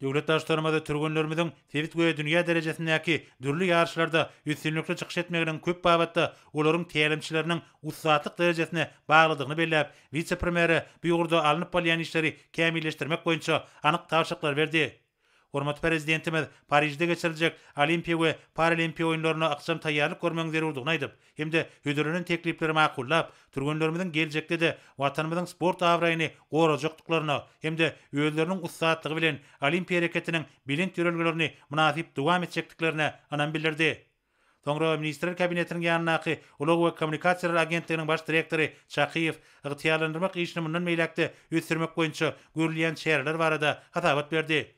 Döwlet daşlarymyzda türgenlerimiziň sebit we dünýä derejesindäki dürli ýarşlarda üstünlikli çykyş etmeginiň köp babatda olaryň tälimçileriniň ussatlyk derejesine baglydygyny belläp, vice-premieri bu ýurda alınıp barýan işleri kämilleşdirmek boýunça anyk tawşyklar berdi. Hormat prezidentimiz Parisde geçiriljek Olimpiya we Paralimpiya oýunlaryna aksam taýýarlyk görmeň zerurdygyny aýdyp, hemde hödürüniň teklipleri makullap, türgenlerimiziň geljekde de watanymyzyň sport awraýyny gorajakdyklaryna hemde özleriniň ussatlygy bilen Olimpiya hereketiniň bilin ýörelgelerini münasip dowam etjekdiklerine anan bildirdi. Soňra Ministrler Kabinetiniň ýanynaky Ulug we Kommunikasiýalar Agentliginiň baş direktori Şakyýew ygtyýarlandyrmak işini mundan meýlekde ösdürmek boýunça görülýän şäherler barada hatabat berdi.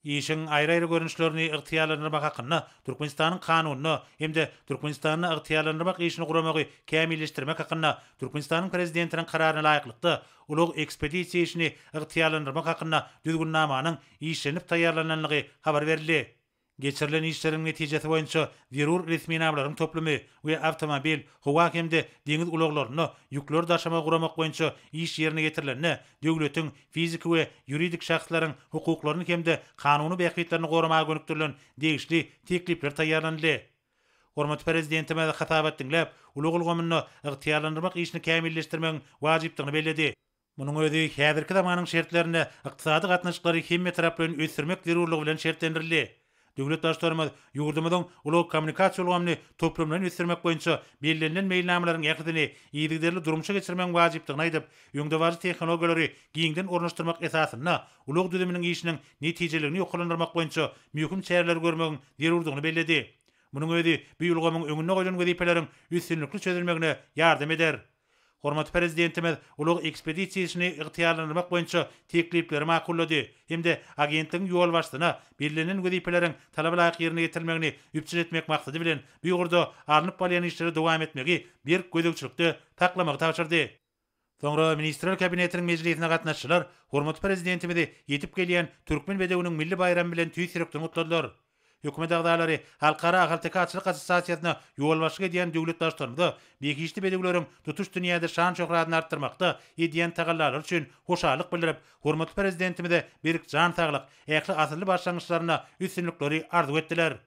İşin aýry-aýry görünüşlerini ygtyýarlandyrmak hakyna Türkmenistanyň kanunyny hemde Türkmenistanyň ygtyýarlandyrmak işini guramagy kämilleşdirmek hakyna Türkmenistanyň prezidentiniň kararyna laýyklykda ulug ekspedisiýa işini ygtyýarlandyrmak hakyna düzgünnamanyň işlenip taýýarlananlygy habar berildi. Geçirilen işlerin netijesi boýunça zerur resmi namlaryň toplumy we awtomobil, howa hemde deňiz ulaglaryny ýükler daşama guramak boýunça iş ýerine getirilenine döwletiň fizik we ýuridik şahslaryň hukuklaryny hemde kanuny bäkitlerini goramaga gönükdirilen degişli teklipler taýýarlandy. Hormat prezidentime de hatap etdiňläp, ulug ulgamyny ygtyýarlandyrmak işini kämilleşdirmeň wajypdygyny belledi. Munyň özi häzirki zamanyň şertlerine ykdysady gatnaşyklary hemme taraplaryn ösdürmek zerurlygy bilen şertlendirildi. Döwlet daşlarymyz ýurdumyzyň ulug kommunikasiýa ulgamyny toplumdan ösdürmek boýunça bellenlen meýilnamalaryň ýakydyny ýygyderli durumça geçirmeň wajypdygyny aýdyp, ýöňde bar tehnologiýalary giňden ornaşdyrmak esasyna ulug düzüminiň işiniň netijelegini ýokarlandyrmak boýunça möhüm çäreler görmegiň zerurdygyny belledi. Munyň özi bu ulgamyň öňüne goýulan wezipeleriň üstünlikli çözülmegine ýardam eder. Hormat prezidentimiz ulug ekspedisiýa işini ygtyýarlandyrmak boýunça teklipleri makullady. Hemde agentligiň ýol başlygyna belirlenen wezipeleriň talaba laýyk ýerine getirilmegini üpçül etmek maksady bilen bu ýurda alınıp barýan işleri dowam etmegi bir gözegçilikde taklamagy tapşyrdy. Soňra Ministrler Kabinetiniň mejlisine gatnaşçylar hormat prezidentimizi ýetip gelýän türkmen bedewiniň milli bayram bilen tüýsürekden gutladylar. Hökümet agdalary Halkara Agaltekaçylyk Assosiasiýasyna ýol başlyk edýän döwlet daşlarymyza begişli bedewleriň tutuş dünýäde şan şöhratyny artdyrmakda edýän tagallalar üçin hoşallyk bildirip, hormatly prezidentimize berik jan saglyk, ähli asyrly başlangyçlaryna üstünlikleri arzu etdiler.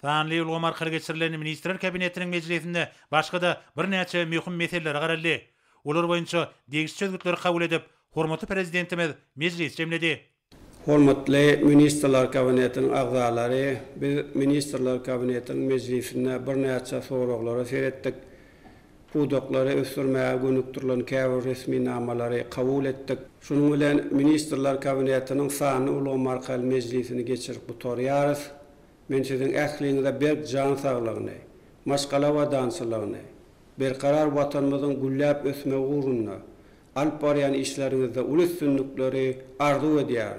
Sanly ulgam arkaly geçirilen Ministrler Kabinetiniň mejlisinde başga da bir näçe möhüm meseleler garaldy. Olar boýunça degişli çözgütleri kabul edip, hormatly prezidentimiz mejlis jemledi. Hormatly Ministrler Kabinetiniň agzalary, biz Ministrler Kabinetiniň mejlisinde bir näçe soraglary seretdik. Puwdoklary ösdürmäge gönükdirilen käbir resmi namalary kabul etdik. Şunuň bilen Ministrler Kabinetiniň sany ulgam arkaly mejlisini geçirip butorýarys. Men siziň ähliňizde bir jan saglygyny, maşgala we dansçylygyny, berkarar watanymyzyň gülläp ösmegi ugrunda alyp barýan işleriňizde uly üstünlikleri arzu edýär.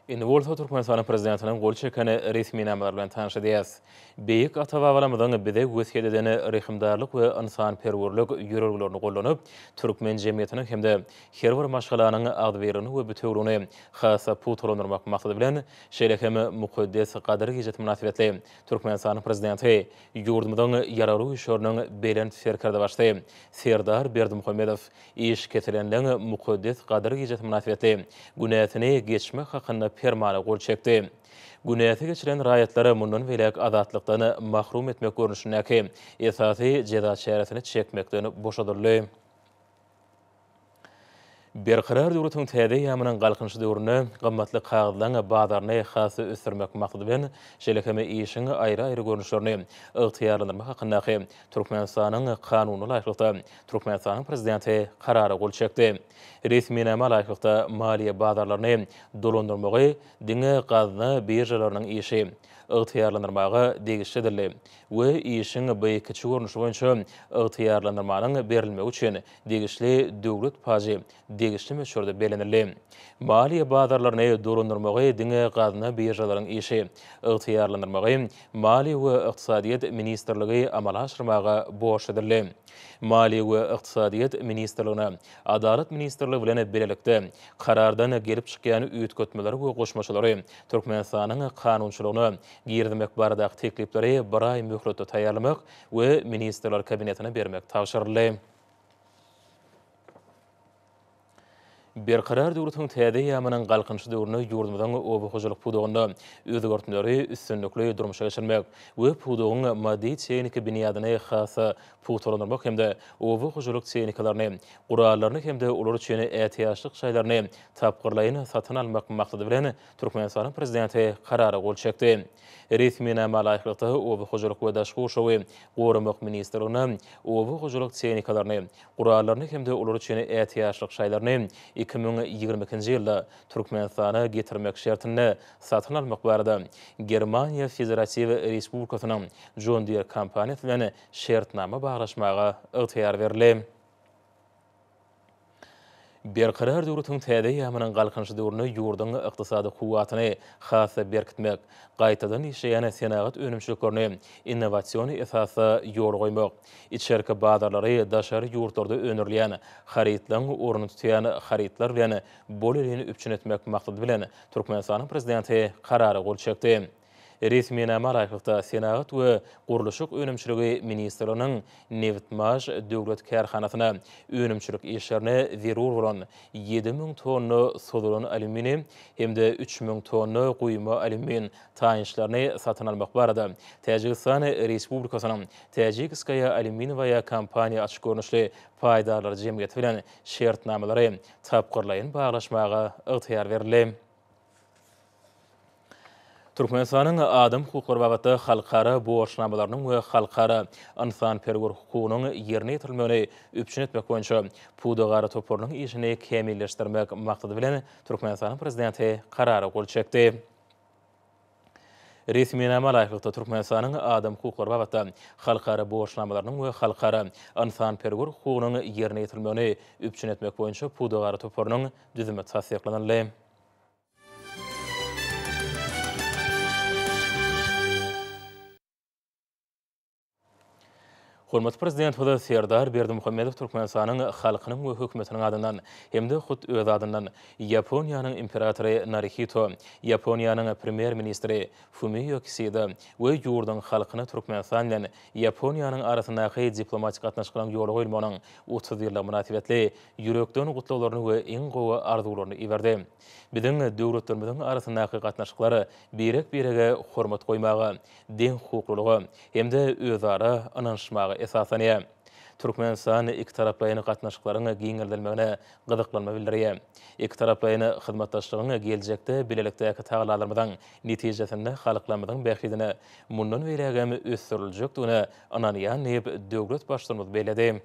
Indi bolsa Türkmenistan prezidentinin gol çekeni resmi namalar bilen tanışdyýas. Beýik ata-babalarymyzyň bide gösgede edeni rehimdarlyk we insan perwerlik ýörelgilerini gollanyp, türkmen jemgyýetiniň hemde her bir maşgalanyň agdyberini we bütewrüni hasa putulandyrmak maksady bilen şeýlekeme mukaddes gadyr gejeti münasibetli Türkmenistan prezidenti ýurdumyzyň ýarary işleriniň belen serkerde başdy. Serdar Berdimuhammedow iş ketirenleň mukaddes gadyr gejeti münasibetli günätini geçme hakynda fermana gol çekdi. Günäti geçiren raýatlary mundan welek azatlyklykdan mahrum etmek görnüşindäki esasy jeda şäheretini çekmekden boşadyrly. Berqarar döwletiň täze ýamynyň galkynçy döwrüne gymmatly kagazylaryň bazaryny hasy ösürmek maksady bilen şeýlekeme işiň aýry-aýry görnüşlerini ygtyýarlandyrmak hakyndaky Türkmenistanyň kanuny laýıklykda Türkmenistanyň prezidenti karary gol çekdi. Resmi nama laýıklykda maliýe bazarlaryny dolandyrmagy, diňe gazyny birjalarynyň işi ygtyýarlandyrmagy degişdirli we işiň beýikçi görnüşi boýunça ygtyýarlandyrmanyň berilmegi üçin degişli döwlet paji degişli meşhurda belenirli. Maliýe bazarlaryny dolandyrmagy, diňe gazyny birjalarynyň işi ygtyýarlandyrmagy Maliýe we Ykdysadyýet ministrligi amala aşyrmagy boşadyrly. Maliýe we Ykdysadyýet ministrligine Adalet ministrligi bilen belelikde karardan gelip çykýan üýtgetmeleri we goşmaçylary Türkmenistanyň kanunçylygyny girdimek baradaky teklipleri bir ay möhletde taýýarlamak we ministrler kabinetine bermek tapşyryldy. Berqarar döwletiň täze ýamynyň galkynçy döwrüne ýurdumyzyň oby hojalyk pudugynda özgörtmeleri üstünlikli durmuşa geçirmek we pudugyň maddi çeýniki binýadyny hasa putulandyrmak hemde oby hojalyk çeýniklerini, guralaryny hemde ular üçin ätiýaçlyk şaýlaryny tapgyrlaýyny satyn almak maksady bilen Türkmenistanyň prezidenti karary gol çekdi. Resmi nama laýıklykda oby hojalyk we daşky uşagy goramak ministrligine oby hojalyk çeýniklaryny, guralaryny hemde ular üçin ätiýaçlyk şaýlaryny 2022-nji ýylda Türkmenistana getirmek şertinde satyn almak barada Germaniýa Federatiw Respublikasynyň John Deere kompaniýasy bilen şertnama baglaşmaga ygtyýar berildi. Berqarar döwletiň täze ýamynyň galkynçy döwrüne ýurdun ykdysady kuwatyny hasa berkitmek, gaýtadan işeýän senagat önümçiliklerini innovasiýon esasy ýol goýmak, içerki bazarlary daşary ýurtlarda öňürleýän haritlaryň ornuny tutýan haritlar bilen bolerini üpçün etmek maksady bilen Türkmenistanyň prezidenti karary gol çekdi. Resmi nama laýıklykda senagat we guruluşyk önümçiligi ministrliginiň Neftmaj döwlet karhanasyna önümçilik işlerini zerur bolan 7000 tonna sodulan alüminium hemde 3000 tonna guýma alüminium taýynçlaryny satyn almak barada Täjikistan Respublikasynyň Täjikskaya alüminiýa kompaniýa açyk görnüşli paýdalar jemgyýeti bilen şertnamalary tapgyrlaýyn baglaşmaga ygtyýar berildi. Türkmenistanyň adam hukuklary bagatda halkara boşnamalarynyň we halkara insan perwer hukugynyň ýerine ýetirilmegini üpçün etmek boýunça pudagara topornyň işini kämilleşdirmek maksady bilen Türkmenistanyň prezidenti karary gol çekdi. Resmi nama laýıklykda Türkmenistanyň adam hukuklary bagatda halkara boşnamalarynyň we halkara insan perwer hukugynyň ýerine ýetirilmegini üpçün etmek boýunça pudagara topornyň düzüme tasdiqlanýanly. Hormat prezident Huda Serdar Berdimuhammedow Türkmenistanyň halkynyň we hökümetiniň adyndan hemde hut öz adyndan Ýaponiýanyň imperatory Naruhito, Ýaponiýanyň premier ministri Fumio Kishida we ýurdun halkyny Türkmenistan bilen Ýaponiýanyň arasyndaky diplomatik gatnaşyklaryň ýoly goýulmagynyň 30 ýylla münasibetli ýürekden gutlawlaryny we iň gowy arzularyny iberdi. Biziň döwletlerimiziň arasyndaky gatnaşyklary birek-birege hormat goýmagy, deň hukuklygy hemde özara ynanşmagy esasanyýar. Türkmenistan iki taraplaýyny gatnaşyklaryň giňerdelmegine gyzyklanma bildirýär. İki taraplaýyny hyzmatdaşlygyň geljekde bilelikdäki tagalarymyň netijesinde halyklarymyň bähidine mundan beregem ösdüriljekdigine ananýan diýip döwlet başlygymyz beledi.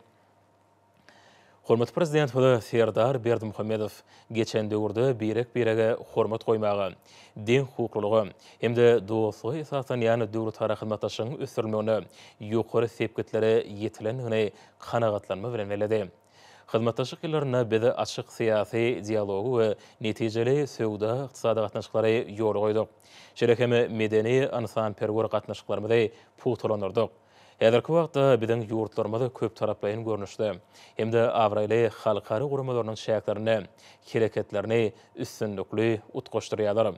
Hormat prezident Huda Serdar Berdimuhammedow geçen döwürde birek-birege hormat goýmagy, deň hukuklygy hemde dostlugy esasan ýani döwlet hyzmatdaşlygynyň ösdürilmegine ýokary sepketleri ýetilendigine kanagatlanma bilen beledi. Hyzmatdaşlyk ýyllaryna bizi açyk syýasy dialogu we netijeli söwda ykdysady gatnaşyklary ýol goýduk. Şerekeme medeni insan-perwer gatnaşyklarymyzy puwtalandyrdyk. Häzirki wagtda biziň ýurtlarymyzda köp taraplaýyn görnüşde. Hemde awraýly halkary guramallarynyň şäherlerini, hereketlerini üstünlikli utgaşdyrýarlar.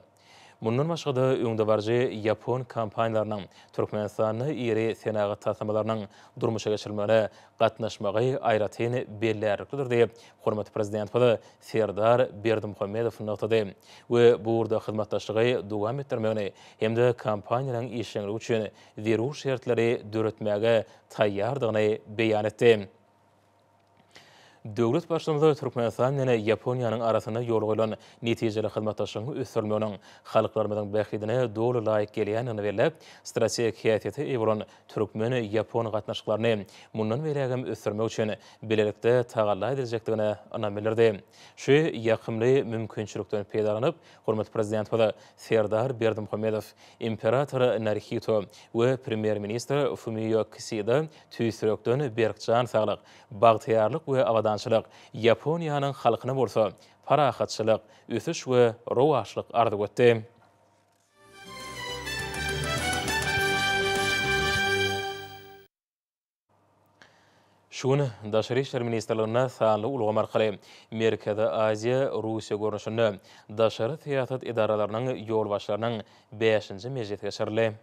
Mundan başga da öňde barjy Yapon kompaniýalarynyň Türkmenistany iri senagat taslamalarının durmuşa geçirilmegine gatnaşmagy aýratyn bellerlikdir diýip hormatly prezident boldy Serdar Berdimuhammedow notady we bu urda hyzmatdaşlygy dowam etdirmegini hemde kompaniýalaryň işçiligi üçin zerur şertleri döretmäge taýýardygyny beýan etdi. Döwlet başçylygynda Türkmenistan ýene Yaponiýanyň arasyna ýol goýulan netijeli hyzmatdaşlygyň ösdürmeginiň halklarymyzyň bähidine dogry laýyk gelýänini belläp, strategik häýeti ýylan Türkmen Yapon gatnaşyklaryny mundan berägem ösdürmek üçin bilelikde tagalla edilecekdigine anam bildirdi. Şu ýakymly mümkinçilikden peýdalanyp, hormatly prezident boldy Serdar Berdimuhammedow imperator Naruhito we premier ministr Fumio Kishida tüýsürekden berkjan saglyk, bagtyarlyk we Yaponiýanyň halkyna bolsa parahatçylyk, ösüş we rowaşlyk ardy etdi. Şunu Daşary işler ministrligine sanly ulga markary Merkezi Aziya Russiýa görnüşinde daşary syýasat idaralarynyň ýolbaşlarynyň 5-nji mejlisi geçirildi.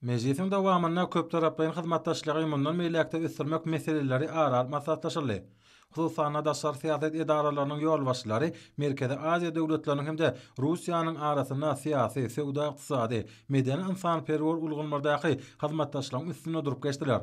Mejlisiň dowamyna köp taraplaýyn hyzmatdaşlygy mundan meýlekde ösdürmek meseleleri ara-ara maslahatlaşyldy. Hususan daşary syýasat idaralarynyň ýolbaşçylary Merkezi Aziya döwletleriniň hemde Russiýanyň arasyna syýasy, söwda, ykdysady, medeni insan-perwer ulgulmardaky hyzmatdaşlygyň üstüne durup geçdiler.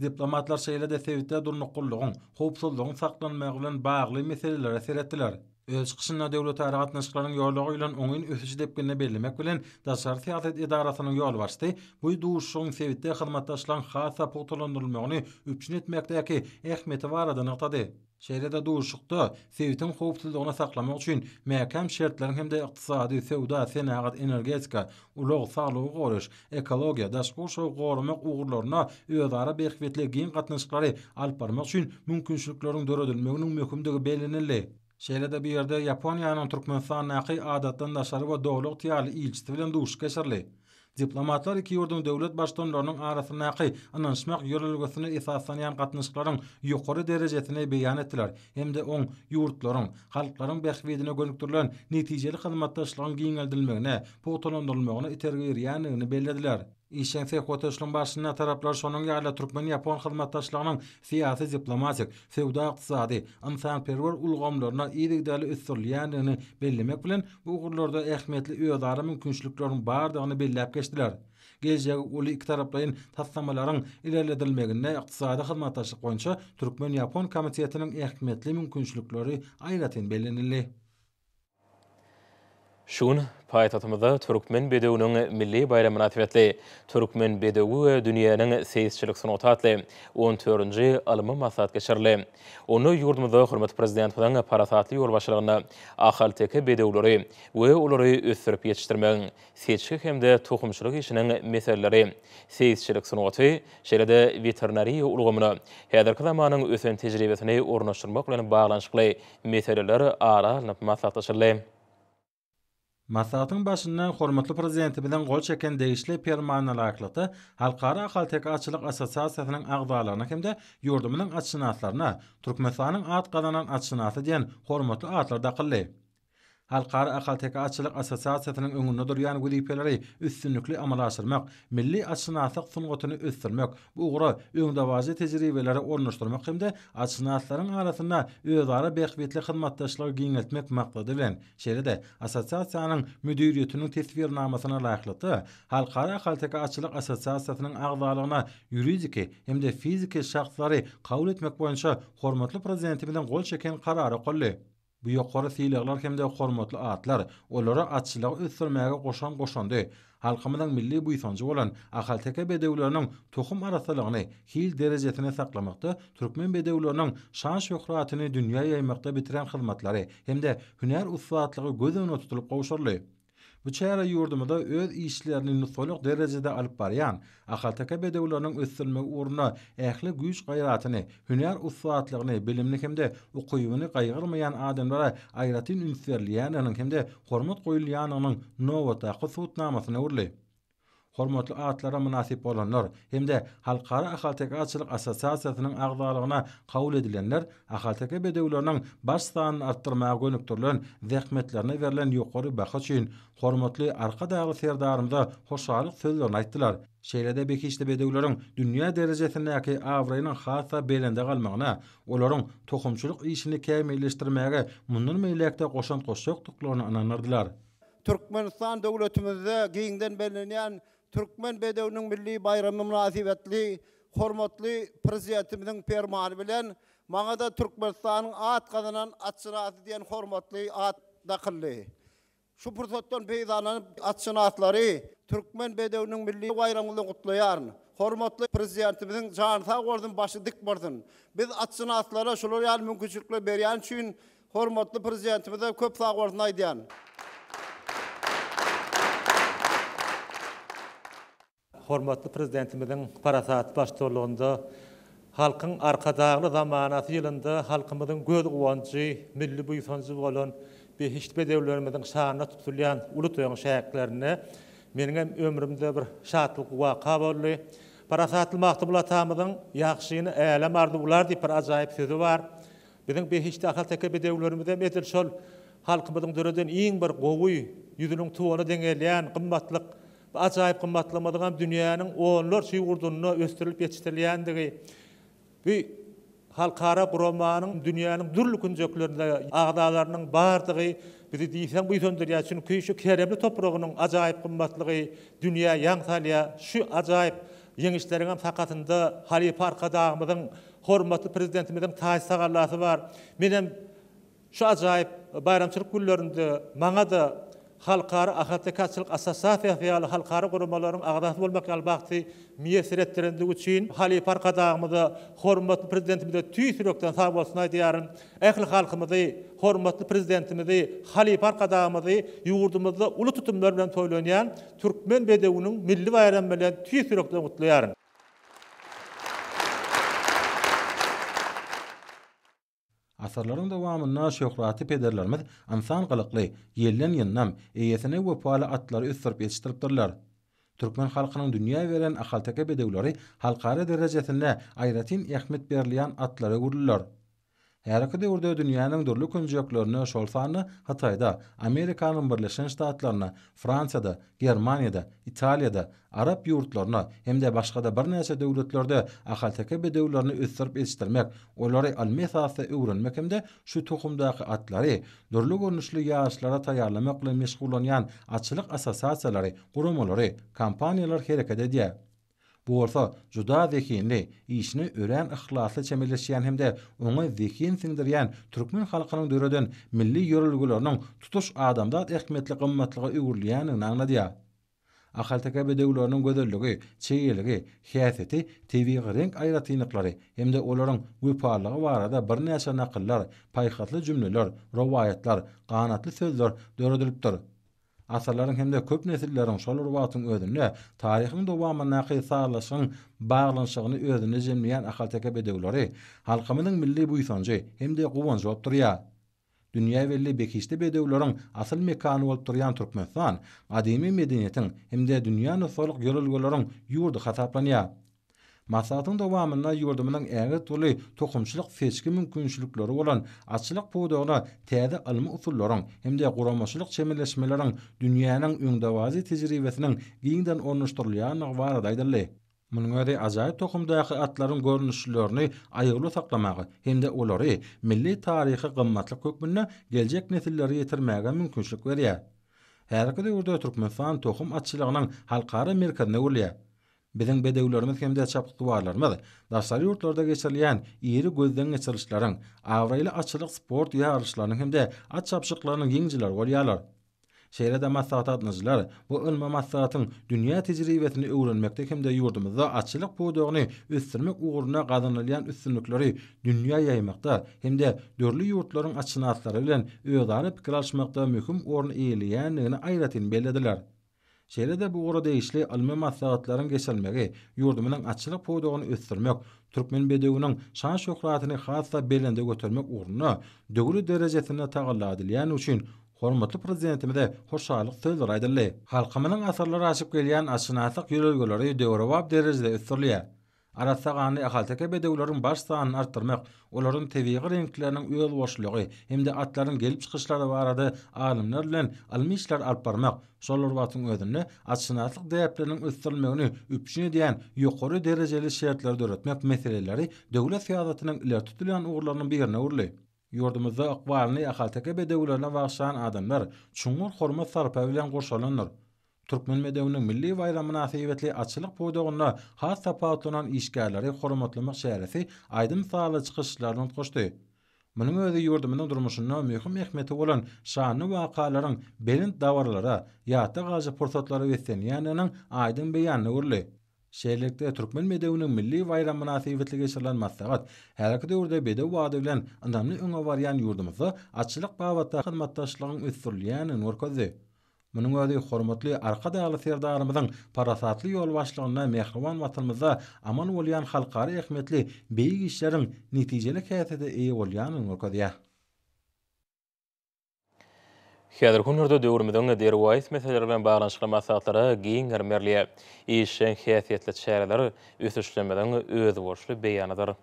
Diplomatlar şeýle-de Sewitde durnukullygyň, howpsuzlygyň saklanmagy bilen bagly meselelere seretdiler. Öz çykyşynda döwlet ara gatnaşyklarynyň ýoldagy bilen oňyn ösüji depgine bellemek bilen daşary syýasat idarasynyň ýolbaşçy bu duşuň Sewitde hyzmatdaşlygyň hasa puwtalandyrylmagyny üpçün etmekdäki ähmiýeti barada noktada. Şeýle-de duşukda Sewitin howpsuzlygyny saklamak üçin mäkem şertleriň hemde ykdysady, söwda, senagat, energetika, ulug saglygy goruş, ekologiýa, daşgoşy gorumak ugurlaryna özara berkbetli giň gatnaşyklary alyp barmak üçin mümkinçilikleriň döredilmeginiň möhümdigi bellenildi. Şeýle-de bir ýerde Yaponiýanyň Türkmenistanyň adatdan daşary we dowlat ýaly ilçisi bilen duş geçirli. Diplomatlar iki ýurdun döwlet başçylarynyň arasyndaky anlaşmak ýörelgesine esaslanýan gatnaşyklaryň ýokary derejesini beýan etdiler. Hemde oň ýurtlaryň, halklaryň bähwidine gönükdirilen netijeli hyzmatdaşlygyň giňeldilmegine, puwtalandyrylmagyna itergi berýändigini bellediler. İşen sehwataşlygyň başyna taraplar şonuň ýaly Türkmen Yapon hyzmatdaşlygynyň syýasy, diplomatik, söwda, ykdysady, insan-perwer ulgamlaryna ýerigdäli ösdürilýändigini bellemek bilen bu ugurlarda ähmiýetli özara mümkinçilikleriň bardygyny belläp geçdiler. Geljek uly iki taraplaryň taslamalaryň ilerledilmegine ykdysady hyzmatdaşlyk boýunça Türkmen Yapon komitetiniň ähmiýetli mümkinçilikleri aýratyn bellenildi. Şun paýtatymyzda Türkmen bedewiniň milli bayramy münasibetli Türkmen bedewi we dünýäniň seyisçilik sunutatly 14-nji alymy maslahat geçirildi. Onu ýurdumyzda hormatly prezident bilen parasatly ýolbaşçylygyna ahal-teke bedewleri we olary ösdürip ýetişdirmegiň seçki hemde tohumçylyk işiniň meseleleri, seyisçilik sunuty, şeýle-de veterinariýa ulgamyny, häzirki zamanyň ösen tejribesini ornaşdyrmak bilen baglanşykly meseleler ara maslahatlaşyldy. Maslahatyň başyndan hormatly prezidenti bilen gol çeken degişli permanentlikde halkara ahal-teke açylyk assosiasiýasynyň agdalaryna hemde ýurdumynyň atşynaslaryna Türkmenistanyň at gazanan atşynasy diýen hormatly atlar dakyldy. Halkara ahal-teke açylyk assosiasiýasynyň öňünde durýan wezipelери üstünlikli amala aşyrmak, milli atşynaslyk sungatyny ösdürmek, bu ugura öňdewaji tejribeleri ornaşdyrmak hemde atşynaslaryň arasynda özara bähwetli hyzmatdaşlygy giňeltmek maksady bilen şeýle-de assosiasiýanyň müdiriýetiniň tesbirnamasyna laýyklykda halkara ahal-teke açylyk assosiasiýasynyň agdalygyna ýuridiki hemde fiziki şahslary kabul etmek boýunça hormatly prezidenti bilen gol çeken karary golly. Bu ýokary syýlyklar hemde hormatly atlar, olara atçylygy ösdürmäge goşandy. Halkymyzyň milli buýsanjy bolan ahal-teke bedewleriniň tohum araslygyny hil derejesine saklamakda Türkmen bedewleriniň şan şöhratyny dünýä ýaýmakda bitiren hyzmatlary hemde hüner uswatlygy göz öňüne tutulyp gowşarly. Bu çäre ýurdumyda öz işlerini nutfoluk derejede alyp barýan, ahaltaka bedewleriniň ösdürme uğruna ähli güýç gaýratyny, hünär ustaatlygyny, bilimli hemde ukybyny gaýgyrmaýan adamlara aýratyn ünsürliýäniň hemde hormat goýulýanynyň nowata husutnamasyna urly. Hormatly atlara münasip bolanlar hemde halkara ahaltaka açylyk assosiasiýasynyň agdalygyna kabul edilenler ahaltaka bedewleriniň baş sanyny artdyrmaga gönükdirilen zähmetlerine berilen ýokary baha üçin hormatly arka dagy serdarymyza hoşalyk sözlerini aýtdylar. Şeýlede bekişli bedewleriň dünýä derejesindäki awraýynyň hasa belende galmagyna, olaryň tohumçylyk işini kämilleşdirmäge mundan meýlekde goşan goşjokdyklaryny ananyrdylar. Türkmenistan döwletimizde giňden belenýän Türkmen bedewiniň milli bayramy münasibetli hormatly prezidentimiziň fermany bilen maňa da Türkmenistanyň at gazanan atçynaty diýen hormatly at dakylly. Şu pursatdan beýdananyp atçynatlary Türkmen bedewiniň milli bayramyny gutlaýar. Hormatly prezidentimiziň jany sag bolsun, başı dik bolsun. Biz atçynatlara şolar ýaly mümkinçilikler berýän üçin hormatly prezidentimize köp sag bolsun aýdýan. Hormatly prezidentimizin parasat başçylygynda halkyň arkadagly zamanasy ýylynda halkymyzyň göz guwançy, milli buýsançy bolan beşikli bedewlerimizin şanyna tutulýan uly toýun şäherlerine meniň ömrümde bir şatlyk waka boldy. Parasatly maktup atamyzyň ýagşyny äle mardylar diýip bir ajaýyp sözi bar. Biziň beşikli ahaltaka bedewlerimize metel şol halkymyzyň döreden iň bir gowy, ýüzüniň tuwany deňelýän gymmatlyk ajaýyp gymmatlamadygam dünýäniň onlar şuýurdunyna östürilip ýetişdirilýändigi bu halkara guramanyň dünýäniň dürli künjeklerinde agdalarynyň bardygy bizi diýsen bu ýöndürýär çünki şu keremli topragynyň ajaýyp gymmatlygy dünýä ýaňsalýa şu ajaýyp ýeňişleriň fakatynda halipa arkadagymyzyň hormatly prezidentimizin taýy sagallasy bar. Menem şu ajaýyp bayramçylyk günlerinde maňa da halkara ahaltakaçylyk assosiasiýasy halkara guramalaryň agdasy bolmak albaqty miýesir etdirendiği üçin halipa arkadagymyza hormatly prezidentimize tüýsürekden sag bolsun aýdýaryn. Ähli halkymyzy, hormatly prezidentimizi, halipa arkadagymyzy ýurdumyzda uly tutumlar bilen toýlanýan Türkmen bedewiniň milli bayramy bilen tüýsürekden gutlaýaryn. Asarlaryň dowamynda şöhraty pederlerimiz ansan gylykly, ýelden ýennam, eýesine wepaly atlary ösdürip ýetişdiripdirler. Türkmen halkynyň dünýä beren ahaltaka bedewleri halkara derejesinde aýratyn ähmet berilýän atlary gurdular. Her iki döwürde dünýäniň dürli künjeklerini şol sany Hataýda, Amerikanyň Birleşen Ştatlaryna, Fransiýada, Germaniýada, Italiýada, Arap ýurtlaryna hemde başga da bir näçe döwletlerde ahaltaka bedewlerini ösdürip ýetişdirmek, olary almy esasy öwrenmek hemde şu tohumdaky atlary dürli görnüşli ýaşlara taýýarlamak bilen meşgul bolan açylyk assosiasiýalary, guramalary, kampaniýalar hereket edýär. Bu orta juda zekinli, işini ören ihlasly çemeleşýän hemde oňa zekin sindirýän Türkmen halkynyň döreden milli ýörelgileriniň tutuş adamda ähmetli gymmatlygy öwürlýäniňi aňladýar. Ahaltaka bedewleriniň gözelligi, çeýeligi, häseti, tebigy renk aýratynlyklary hemde olaryň wepalygy barada bir näçe nakyllar, paýhatly jümleler, rowaýatlar, ganatly sözler döredilipdir. Asarlaryň hemde köp nesillerin şol urwatyň özünde taryhyň dowamyna sağlaşyň baglanşygyny özüne jemleýän ahaltaka bedewleri halkymyzyň milli buýsanjy hemde guwançy bolup durýar. Dünýä belli bekişli bedewleriň asyl mekany bolup durýan Türkmenistan adymy medeniýetiň hemde dünýä nusfoluk ýörelgeleriň ýurdy hasaplanýar. Maslahatyň dowamyna ýurdumynyň äge toly tohumçylyk seçki mümkinçilikleri bolan açylyk puwdagyna täze almy usullaryň hemde guramaçylyk çemeleşmeleriň dünýäniň öňdewazy tejribesiniň giňden ornaşdyrylýanyny barada aýdyldy. Munyň öňde ajaýyp tohumdaky atlaryň görnüşlerini aýygly saklamagy hemde olary milli taryhy gymmatly kökmünde geljek nesilleri ýetirmäge mümkinçilik berýär. Her iki döwürde Türkmenistan tohum atçylygynyň halkara merkezine urlýar. Biziň bedewlerimiz hemde çapykdywarlarymyz daşary ýurtlarda geçirilýän ýeri gözden geçirilişleriň, awraýly açylyk sport ýarışlarynyň hemde at çapşyklarynyň ýeňjileri bolýarlar. Şeýle-de maslahat atnyjylar bu ilmi maslahatyň dünýä tejribesini öwrenmekde hemde ýurdumyzda açylyk puwdagyny ösdürmek ugruna gazanylýan üstünlikleri dünýä ýaymakda hemde dörli ýurtlaryň açynatlary bilen özara pikir alşmakda möhüm orun eýleýändigini aýratyn bellediler. Şeýle-de bu ugru değişli ilmi maslahatlaryň geçilmegi ýurdumynyň açylyk puwdagyny ösdürmek, türkmen bedewiniň şan şöhratyny hassa belende götürmek ugruny döwlet derejesine tagallydylýan üçin hormatly prezidentimize hoşalyk sözler aýdyldy. Halkymynyň asarlary aşyp gelýän açynasyk ýörelgeleri döwrewap derejede ösdürilýär. Arasagany ahalteke bedewleriň baş sanyny artdyrmak, olaryň tebigy reňkleriniň öýel boşlugy hemde atlaryň gelip çykyşlary barada alimler bilen ilmi işler alyp barmak, şolar watyň özüni açynasyk däpleriniň ösdürilmegini üpçün edýän ýokary derejeli şertler döretmek meseleleri döwlet syýasatynyň ileri tutulýan ugurlarynyň birine urly. Ýurdumyzda aqwalyny ahalteke bedewlerine bagşlanan adamlar çuňur hormat sarpa bilen goşalanlar. Türkmen bedewiniň milli bayramy münasibetli açylyk puwdagyna has tapawutlanan işgärleri hormatlamak şäheresi aýdym sağly çykyşlaryny goşdy. Munyň özi ýurdumynyň durmuşyna möhüm ähmiýeti bolan şanly wakalaryň belin dawarlara, ýata gazy pursatlary wesenýäniniň aýdym beýanyny urly. Şeýlelikde Türkmen bedewiniň milli bayramy münasibetli geçirilen maslahat her döwürde bedew wady bilen andamly öňe barýan ýurdumyzda açylyk babatda hyzmatdaşlygyň ösdürilýänini görkezdi. Munyň özi hormatly arka dagly serdarymyzyň parasatly ýol başlygyna mehriban watynymyzda aman bolýan halkary ähmiýetli beýik işleriň netijeli käsede eýe bolýanyny görkezýär. Häzir günlerde döwrümizden derwäs meseleleri bilen baglanşyk maslahatlara giň germerliýe işin häsiýetli çäreleri ösüşlemeden öz borçly beýanydyr.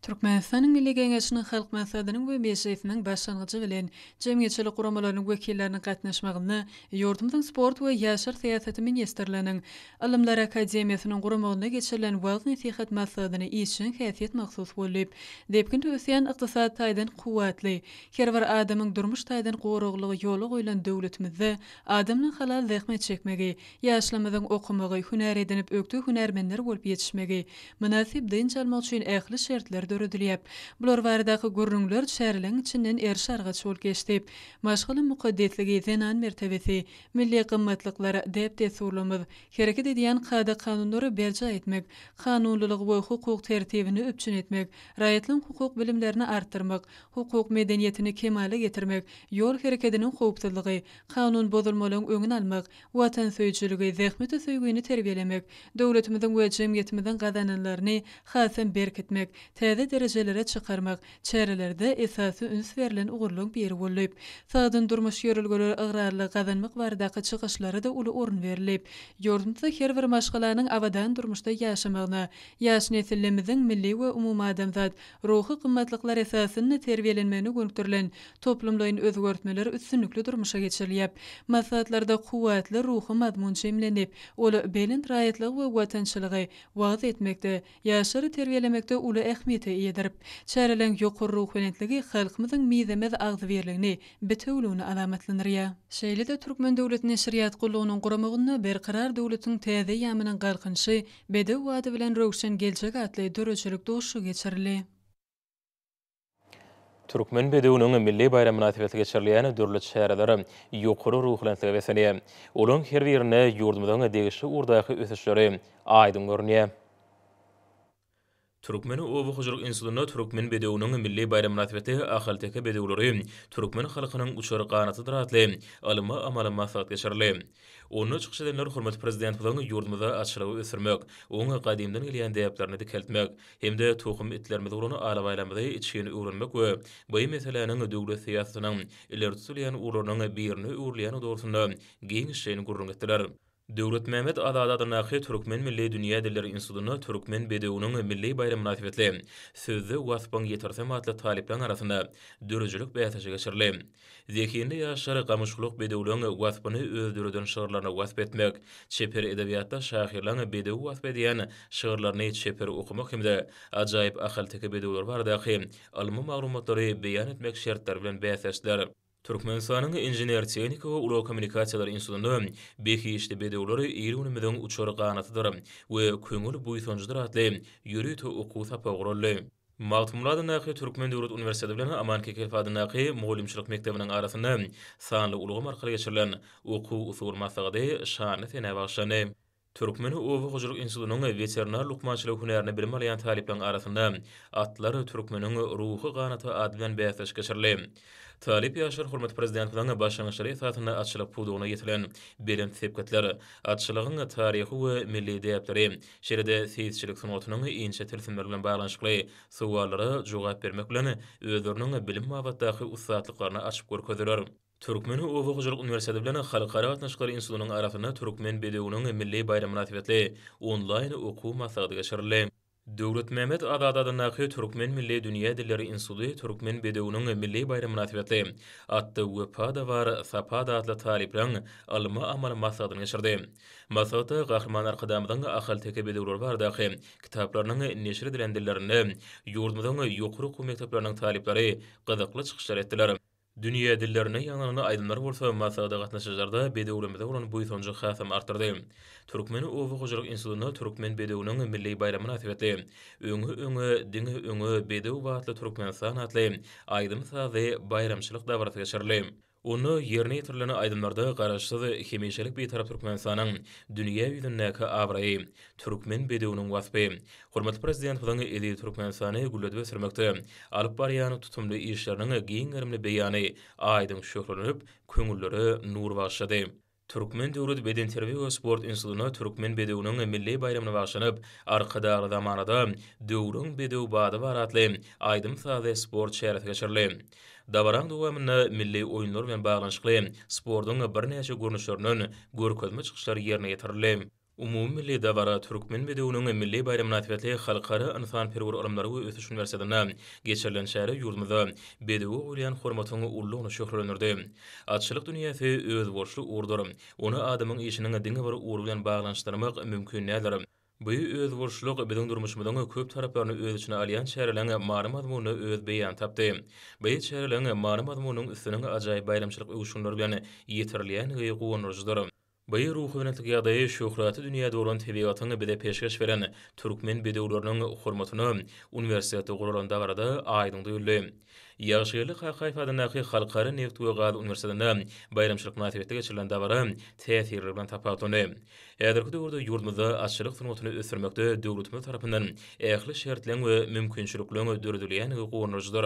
Türkmenistanyň Milli Geňeşiniň halk maslahatynyň we meclisiniň başlangyjy bilen jemgyýetçilik guramalarynyň wekilleriniň gatnaşmagyny ýurdumyň sport we ýaşar syýasaty ministrliginiň Ilimler Akademiýasynyň guramagyna geçirilen wagt nasihat maslahatyny işin häsiýet maksus bolup, depkin ösýän ykdysat taýdan kuwatly, her bir adamyň durmuş taýdan goruglygy ýoly goýulan döwletimizde adamyň halal zähmet çekmegi, ýaşlamyzyň okumagy, hüner edinip ökdü hünermenler bolup ýetişmegi, münasip dyn çalmak üçin ähli şertler döredilýär. Bular baradaky gurrunlar şäherleň içinden erşarga çol geçdip, maşgaly mukaddeslige zenan mertebesi, milli gymmatlyklary dep desurlamyz, hereket edýän kada kanunlary berja etmek, kanunlylyk we hukuk tertibini öpçün etmek, raýatlyň hukuk bilimlerini artdyrmak, hukuk medeniýetini kemale getirmek, ýol hereketiniň howpsuzlygy, kanun bozulmalygyň öňüni almak, watan söýçüligi, zähmeti söýgüni terbiýelemek, döwletimiziň we jemgyýetimiziň gazananlaryny hasam berkitmek, derejelere çykarmak, çärelerde esasy üns berilen ugurlyň biri bolup, sagdyn durmuş ýörelgeleri agrarly gazanmak baradaky çykyşlary da uly orun berilip, ýurdumyzda her bir maşgalanyň awadan durmuşda ýaşamagyna, ýaş nesillerimiziň milli we umumy adamzat ruhy gymmatlyklar esasyny terbiýelenmegine gönükdirilen toplumlaryň özgörtmeleri üstünlikli durmuşa geçirilýär. Maslahatlarda kuwatly ruhy mazmun jemlenip, oly belin raýatlyk we watançylygy wagt etmekde, ýaşary terbiýelemekde uly ähmiýet ýedirip, çärelen ýokary ruh bilentligi halkymyzyň mizemez agzybirligini, betewlüğünü alamatlanyrýar. Şeýle-de Türkmen döwletiniň şeriýat gullugynyň guramagyny berqarar döwletiň täze ýamynyň galkynşy, bedew wady bilen röwşen geljek atly döreçilik duşy geçirildi. Türkmen bedewiniň milli bayram münasibeti geçirilýän dörli şäherleri ýokary ruh bilentligi besenýär. Olaň her birine ýurdumyzyň degişli urdaky ösüşleri aýdym görünýär. Türkmen Owakyjylyk Institutyna Türkmen bedewiniň milli bayram münasibeti ahalteke bedewleri Türkmen halkynyň uçary ganatydyr atly alyma amaly maslahat geçirildi. Onu çykyş edenler hormatly prezident bilen ýurdumyzda açylygy ösürmek, oňa gadymdan gelýän däplerini dikeltmek, hemde tohum etlerimiz urany alabaýlamyzy içini öwrenmek we bu meseleniň döwlet syýasatynyň ileri tutulýan uranyň birini öwrleýän dogrusynda giň işini gurrun etdiler. Döwlet Mehmet Adadadynaky Türkmen Milli Dünýä Dilleri Institutyna Türkmen bedewiniň milli bayram münasibetli sözde waspaň ýetirsem atly talipler arasynda dörejilik bäýatjy geçirildi. Zekinde ýaşar gamuşlyk bedewliň waspany öldüreden şygyrlaryna wasp etmek, çeper edebiýatda şahyrlaryň bedew wasp edýän şygyrlaryny çeper okumak hemde ajaýyp ahalteke bedewler bardaky almy maglumatlary beýan etmek şertleri bilen bäýatjylar. Türkmenistanyň Inженер Техnika we Uly Kommunikasiýalar Institutyna beýişli bedewleri ýerimiziň uçary ganatydyr we köňül buýsanjydyr atly ýürüýte okuw sapa guruldy. Magtumladynaky Türkmen Döwlet Uniwersiteti bilen Aman Kekelfadynaky Mugallimçilik mektebiniň arasynda sanly ulugam arkaly geçirilen okuw usul masagady şany sene başlany. Türkmen Owu Hojulyk Institutynyň veterinar lukmançylyk hünerini bilim alýan taliplerin arasynda atlar Türkmeniň ruhy ganaty adlan bäsleş geçirildi. Talip ýaşar hormat prezident bilen başlanýyşlary esasyna atçylyk pudugyna ýetilen bilim sepketler, atçylygyň taryhy we milli däpleri, şeride seyitçilik sunatynyň inçe tilsimleri bilen baglanyşykly sowallary jogap bermek bilen özleriniň bilim mabatdaky ussatlyklaryny açyp görkezdiler. Türkmen Owu Hojulyk Uniwersiteti bilen Halkara Gatnaşyklary Institutynyň arasynda Türkmen bedewinyň milli bayramy münasibetli onlaýn okuw masagady geçirildi. Döwlet Mehmet Azad adynaky Türkmen Milli Dünýä Dilleri Instituty Türkmen bedewinyň milli bayramy münasibetli atdy wepada bar sapada adly taliplerin alma amal masagyny geçirdi. Masagda gahryman arkadamyň ahal teke bedewler bardaky kitaplarynyň neşir edilen dillerini ýurdumyzyň ýokary okuw mekdepleriniň talipleri gyzykly çykyşlar etdiler. Dünýä dillerine ýangyny aýdymlar bolsa, masagda gatnaşyjlarda bedewlemizde bolan bu ýytonjy hasam artyrdy. Türkmen Owu Hojulyk Institutyny Türkmen bedewinyň milli bayramy münasibetli öňe diňe öňe bedew batly Türkmen sanatly aýdym sazy bayramçylyk dawraty geçirildi. Onu ýerine ýetirilen aýdymlarda garaşsyz hemişelik bir tarap Türkmenistanyň dünýä ýüzündäki abraýy, Türkmen bedewiniň wasfy, hormatly prezident bilen edi Türkmenistany güllede sürmekde, alyp barýan tutumly işleriniň giň gerimli beýany aýdym şöhrlenip, köňüllere nur başlady. Türkmen Döwlet Beden Terbiýe we Sport Institutyny Türkmen bedewiniň milli bayramalyna başlanyp, arkadaky zamanada döwrüň bedew bady baratly aýdym sazy sport şähereti geçirildi. Dabarang dowamyny milli oýunlar bilen baglanyşykly sportyň birnäçe görnüşlerinden görkezme çykyşlary ýerine ýetirildi. Umumy milli dabara Türkmen bedewiniň milli bayramy münasibetli halkara insan perwer alymlary we ösüş uniwersitetinden geçirilen şäher ýurdumyzda bedewi bolýan hormatyny ullugyny şöhretlendirdi. Atçylyk dünýäsi öz borçly urdur. Onu adamyň işiniň diňe bir ugur bilen baglanyşdyrmak mümkin nädir. Bu öz borçluk biziň durmuşymyzyň köp taraplaryny öz içine alýan şäherleriň many mazmuny öz beýan tapdy. Bu şäherleriň many mazmunyň üstüne ajaýyp bayramçylyk öwüşünler bilen ýetirilýän gowunurjydyr. Bu ruhy bilen ýagdaýy şöhraty dünýäde bolan tebigatyny bide peşkeş beren Türkmen bedewleriniň hormatyny uniwersiteti gurulanda barada aýdyň döwüldi. Ýagşylyk haýfadynaky Halkara Neft we Gaz Uniwersitetinde bayramçylyk münasibetde geçirilen dabara täsiri bilen tapatony. Häzirki döwürde ýurdumyzda açylyk sunatyny ösürmekde döwletimiz tarapyndan ähli şertleň we mümkinçilikleň ödürdilýän gowunurjydyr.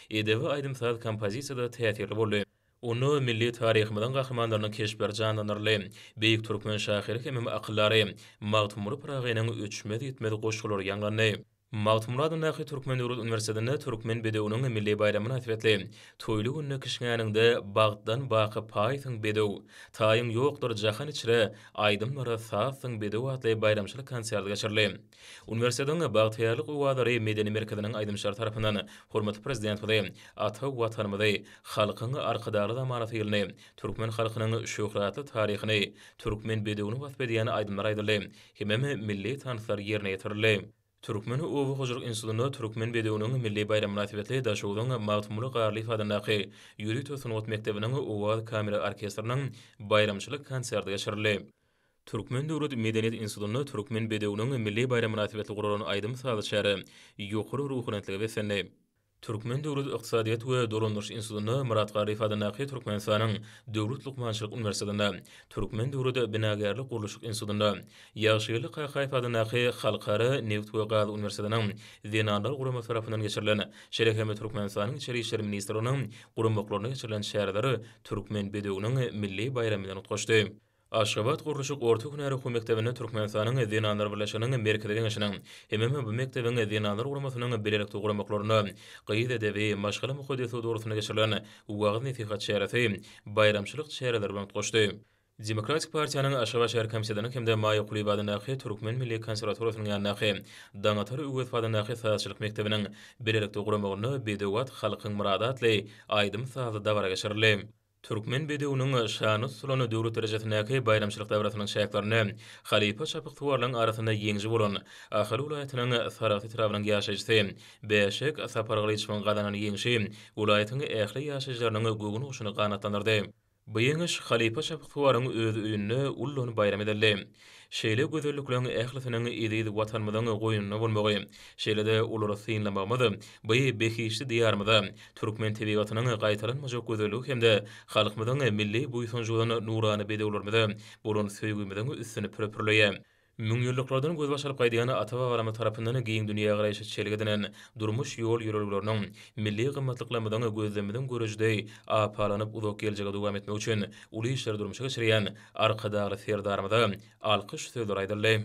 Edebi aýdym saz kompozisiýada täsirli boldy. Onu milli tarihimizden gahrymanlarynyň keşber janlanyrly beýik türkmen şahyry hem akyllary Magtumur Pragynyň öçmedi ýetmedi goşgulary ýanglany. Magtumur adynaky Türkmen Döwlet Uniwersitetinde Türkmen bedewiniň milli bayramy münasibetli toýly gününe kişgäninde bagtdan baky paýsyň bedew, taýyň ýokdur jahan içre aýdymlara saýsyň bedew atly bayramçylyk konserti geçirildi. Uniwersitetiň bagtýarlyk uwadary medeni merkeziniň aýdymçylary tarapyndan hormatly prezident bilen ata watanymyzy, halkyň arkadaky zamanaty ýylyny, türkmen halkynyň şöhratly taryhyny, türkmen bedewini wasp edýän aýdymlar aýdyldy. Hemem milli tanyslar ýerine ýetirildi. Türkmen Owu Hojulyk Institutyny Türkmen bedewiniň milli bayramy münasibetli daşowdyň Magtumly garly ifadanaky ýüri tösünot mektebiniň owad kamera orkestriniň bayramçylyk konserti geçirildi. Türkmen Döwlet Medeniýet Institutyny Türkmen bedewiniň milli bayramy münasibetli gurulan aýdym sazy şäheri ýokary ruhlantligi we senni. Türkmen Döwlet Ykdysadyýat we Dolandyryş Institutyny Murat Garif adynaky Türkmenistanyň Döwlet Lukmançylyk Uniwersitetinde, Türkmen Döwlet Binagerlik Guruluşyk Institutyny, Ýagşylyk Haýfa adynaky Halkara Neft we Gaz Uniwersitetining Zenandar gurama tarapyndan geçirilen şereheme Türkmenistanyň Içeri işler ministriniň guramaklaryna geçirilen şäherleri Türkmen bedewiniň milli bayramyny utgaşdy. Aşgabat guruluşyk orta hünäri okuw mektebine Türkmenistanyň Zenandar birleşiginiň merkezi geňişiniň hemem bu mektebiň Zenandar guramasynyň berelikli guramaklaryny gyýyt edebi maşgala muhadesy dogrusyna geçirilen uwagy nesihat şähereti bayramçylyk şäherleri bilen utgaşdy. Demokratik Partiýanyň Aşgabat şäher komissiyasiniň hemde Maýa Kuliba adynaky Türkmen Milli Konserwatoryýasynyň ýanynaky Daňatar Üwet adynaky saatçylyk mektebiniň berelikli guramagyny bedewat halkyň muradatly aýdym sazy dawara geçirildi. Türkmen bedewiniň şany sulany döwlet derejesindäki bayramçylyk dawratynyň şäherlerini Halipa çapyk tuwarlaryň arasynda ýeňji bolan Ahal welaýatynyň Saraty trabynyň ýaşaýjysy Beşek Sapargaly içmen gadanan ýeňşi welaýatyň ähli ýaşaýjylarynyň göwün uşuny ganatlandyrdy. Bu ýeňiş Halipa Şapyktuwaryň öz öýünde ullany bayram edildi. Şeýle gözellikleň ählisynyň ýedi watanmyzyň goýunyna bolmagy, şeýle-de ulary synlamagmady. Bu behişli diýarmyda türkmen tebigatynyň gaýtaranmajak gözellik hemde halkymyzyň milli buýsunçylygyny nurany bedeglermide bolun söýgümden üstüni pürpürleýär. Müň ýyllardan göz başaryp gaýdýan ata-babalarmy tarapyndan giň dünýä garaýşy çelgedenen durmuş ýol ýörelgileriniň milli gymmatlyklamadan gözlemeden görejdeý apalanyp uzak geljege dowam etmek üçin uly işler durmuşa geçirýän arkadagy serdarmyda alkyş sözler aýdyldy.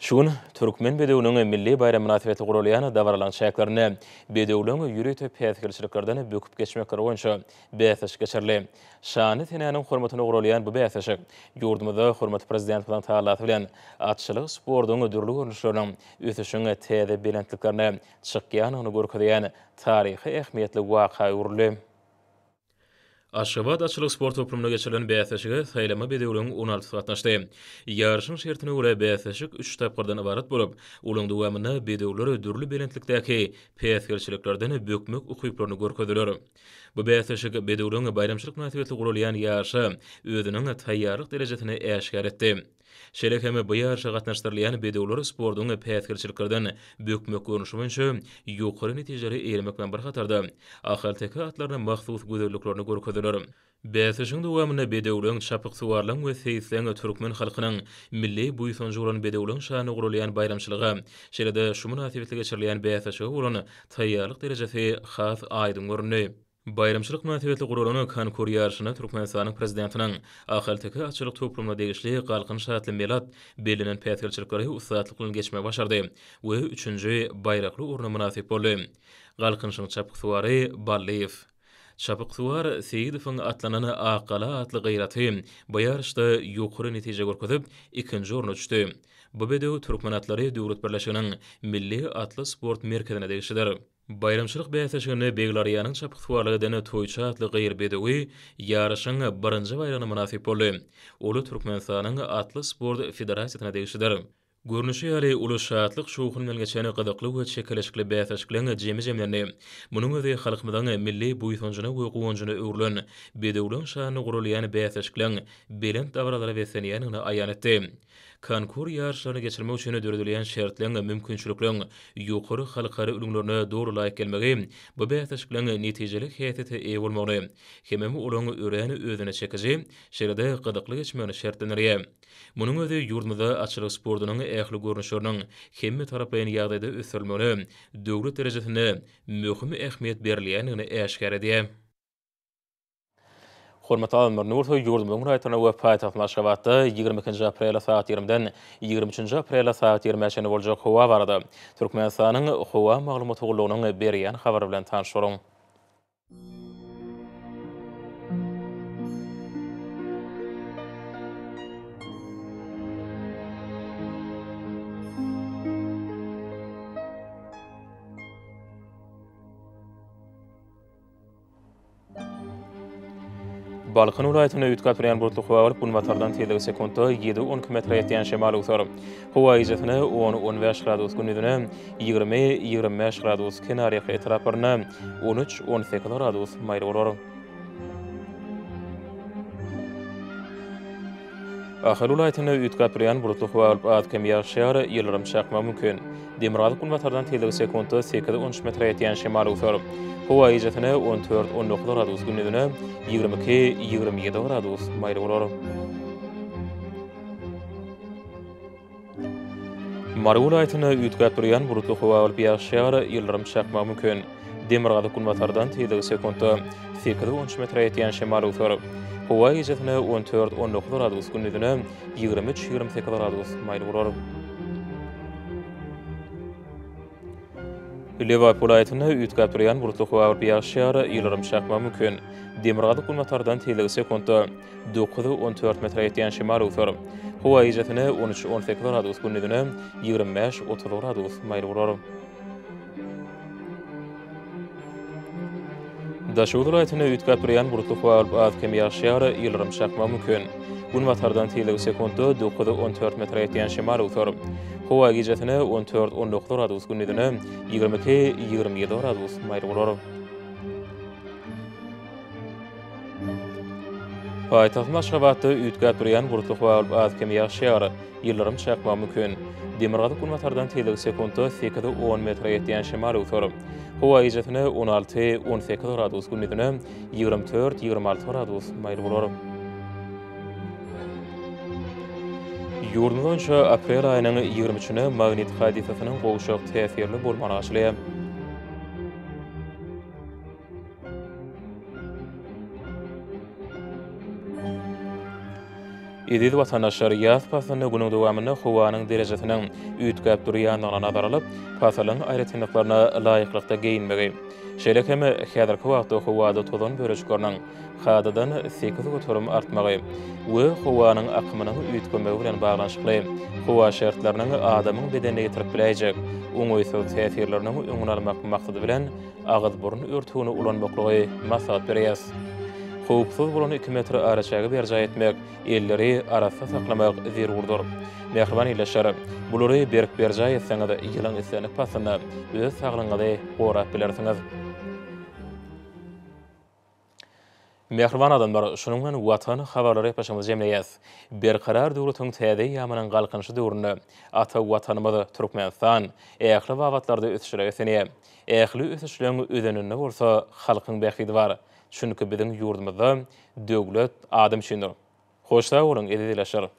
Şuň türkmen bedewiniň milli bayram münasibetli gurulýan dawralan şäherlerini bedewleň ýürüýte päsgirçiliklerden böküp geçmek boýunça bäsəş geçirli. Şany tenäniň hormatyna gurulýan bu bäsəşik ýurdumyzda hormatly prezident bilen taýlaty bilen atçylyk sportynyň dürli görnüşleriniň ötüşiňe täze belentliklerini çykýanyny görkezýän taryhy ähmiýetli waka urly. Aşgabat açylyk sport toplumuna geçirilen bäsəşige saýlama bedewleň 16 gatnaşdy. Ýarşyň şertine görä bäsəşik 3 tapgyrdan ibarat bolup, olaň dowamyna bedewler dürli belentlikdäki päsgirçiliklerden bökmek ukyplaryny görkezdiler. Bu bäsəşik bedewleň bayramçylyk münasibetli gurulýan ýaşy özüniň taýýarlyk derejesini äşkar etdi. Şeýle hem bu ýarşa gatnaşdyrylýan bedewler sportynyň päsgirçiliklerden bökmek görnüşi boýunça ýokary netijeleri elmek bilen bir hatarda ahirteki atlaryň mahsus gözelliklerini görkezdiler. Bäsəşiň dowamyna bedewleň Şapyktuwaryň we Seýisleň türkmen halkynyň milli buýsunçylygyny bedewleň şany gurulýan bayramçylyga, şeýle-de şu münasibetli geçirilýän bäsəşige bolan taýýarlyk derejesi has aýdym görünýär. Bayramçylyk münasibetli gurulany konkur ýarşyna Türkmenistanyň prezidentiniň ahirteki açylyk toplumuna degişli galkyn şatly melat belinen päsgirçilikleri ustatlyk bilen geçmek başardy we 3-nji bayrakly urna münasip boldy. Galkynşyň Şapyktuwary Balliýew Şapyktuwar Seýidowyň atlanany Aqala atly gaýraty bu ýarşda ýokary netije görkezip 2-nji orna düşdi. Bu bedew türkmen atlary döwlet birleşiginiň milli atly sport merkezine degişdiler. Bayramçylyk bäsəşigini Beglariyanyň Şapyktuwarlygydan toýça atly gaýr bedewi ýarşyň 1-nji bayramy münasip boldy. Olu Türkmenistanyň atly sport federasiýasyna degişdiler. Görnüşi ýaly uly şatlyk şowkuny bilen geçen gyzykly we çekeleşikli bäsəşikleň jemi-jemlerini, munyň özi halkymyzyň milli buýsunçylygyny we gowunçyny öwrülen bedewleň şany gurulýan bäsəşikleň belent dawralary wesenýanyny aýan etdi. Konkur ýarşlaryny geçirmek üçin döredilýän şertleň mümkinçilikleň ýokary halkary ülümlerine dogry laýyk gelmegi bu bäsəşikleň netijelik häsiýeti eýe bolmagy, hemem olaň öräni özüne çekici, şeýle-de gyzykly geçmegini şertlenýär. Munyň özi ýurdumyzda açylyk sportynyň ähli görnüşleriniň hemme taraplaýan ýagdaýda ösürilmegine döwlet derejesinde möhüm ähmiýet berilýänini äşkar edýär. Hormatly alymlar, Nurtoy ýurdumyň raýatyna we paýtagyna Aşgabatda 22 aprel saat 20-den 23 aprel saat 20-çe boljak howa barada Türkmenistanyň howa maglumaty gullugynyň berýän habary bilen tanışýaram. Balkın vilayatyna ütkap bilen bulutly howa bolup, gunwatardan telegi sekundda 7-10 km ýetýän şemal utar. Howa iýetine 10-15 gradus gündüzine 20-25 gradus kenariýa etraparyna 13-18 gradus maýly bolar. Ahir vilayatyna ütkap bilen bulutly howa bolup, az kem ýagşýar, ýyldyrym çakmak mümkin. Demirgazy gunwatardan telegi sekundda 8-13 metr ýetýän şemal utar. Howa iýetine 14-19 gradus gündüzine 22-27 gradus maýly bolar. Mary vilayatyna ütkap bilen bulutly howa bolup, ýagşýar, ýyldyrym çakmak mümkin. Demirgazy gunwatardan telegi sekundda 8-13 metr ýetýän şemal utar. Howa iýetine 14-19 gradus gündüzine 23-28 gradus maýly bolar. Liverpool vilayatyna ütkap bilen bulutly howa bolup, ýagşýar, ýyldyrym çakmak mümkin. Demirgazy gunwatardan telegi sekundda 9-14 metr ýetýän şemal utar. Howa iýetine 13-18 gradus gündüzine 25-30 gradus maýly bolar. Daşuly vilayatyna ütkap bilen bulutly howa bolup, az kem ýagşýar, ýyldyrym çakmak mümkin. Gunwatardan telegi sekundda 9-14 metr ýetýän şemal utar. Howa iýetine 14-19 gradus gündüzine 22-27 gradus maýly bolar. Paytahtın Aşgabatda üýtgäp durýan gurutlyk bolup az kem ýaşýar, ýyllarym çakmak mümkin. Demirgazy kunmatardan teýlik sekundda 8-10 metre ýetýän şemal öter. Howa ijetine 16-18 gradus gündüzine 24-26 gradus maýl bolar. Ýurdumyzda aprel aýynyň 23-nä magnit hadisasynyň gowşak täsirli bolmany aşylýar. Edil vatandaşlar ýaz pasyny günüň dowamyny howanyň derejesiniň üýtgäp durýanlygyna nazar alyp, pasylyň aýratynlyklaryna laýyklykda geyinmegi. Şeýle hem häzirki wagtda howada tozan böreşikleriniň hadadan 8 götürüm artmagy we howanyň akymynyň üýtgemegi bilen baglanyşykly howa şertleriniň adamyň bedenine ýetirip biläjek oňoýsuz täsirleriniň öňüne almak maksady bilen agyz burun örtügini ulanmaklygy maslahat berýär. Howpsuz bolan 2 metr araçagy berjay etmek, elleri arasda saklamak zerurdur. Mehriban ýylaşar, bulary berk berjay etseňiz, ýylyň islenik pasyny öz saglyňyzy gorap bilersiňiz. Mehriban adamlar, şunuň bilen watan habarlary ýapaşymyz jemleýäs. Berkarar döwletiň täze ýamanyň galkynşy döwründe ata watanymyzy Türkmenistan ähli wagtlarda ösüşürek senýär. Ähli ösüşleň ödeninde bolsa halkyň bähidi bar. Çünki biziň ýurdumyzda döwlet adam üçindir. Hoşsa bolun, edil ýaşar.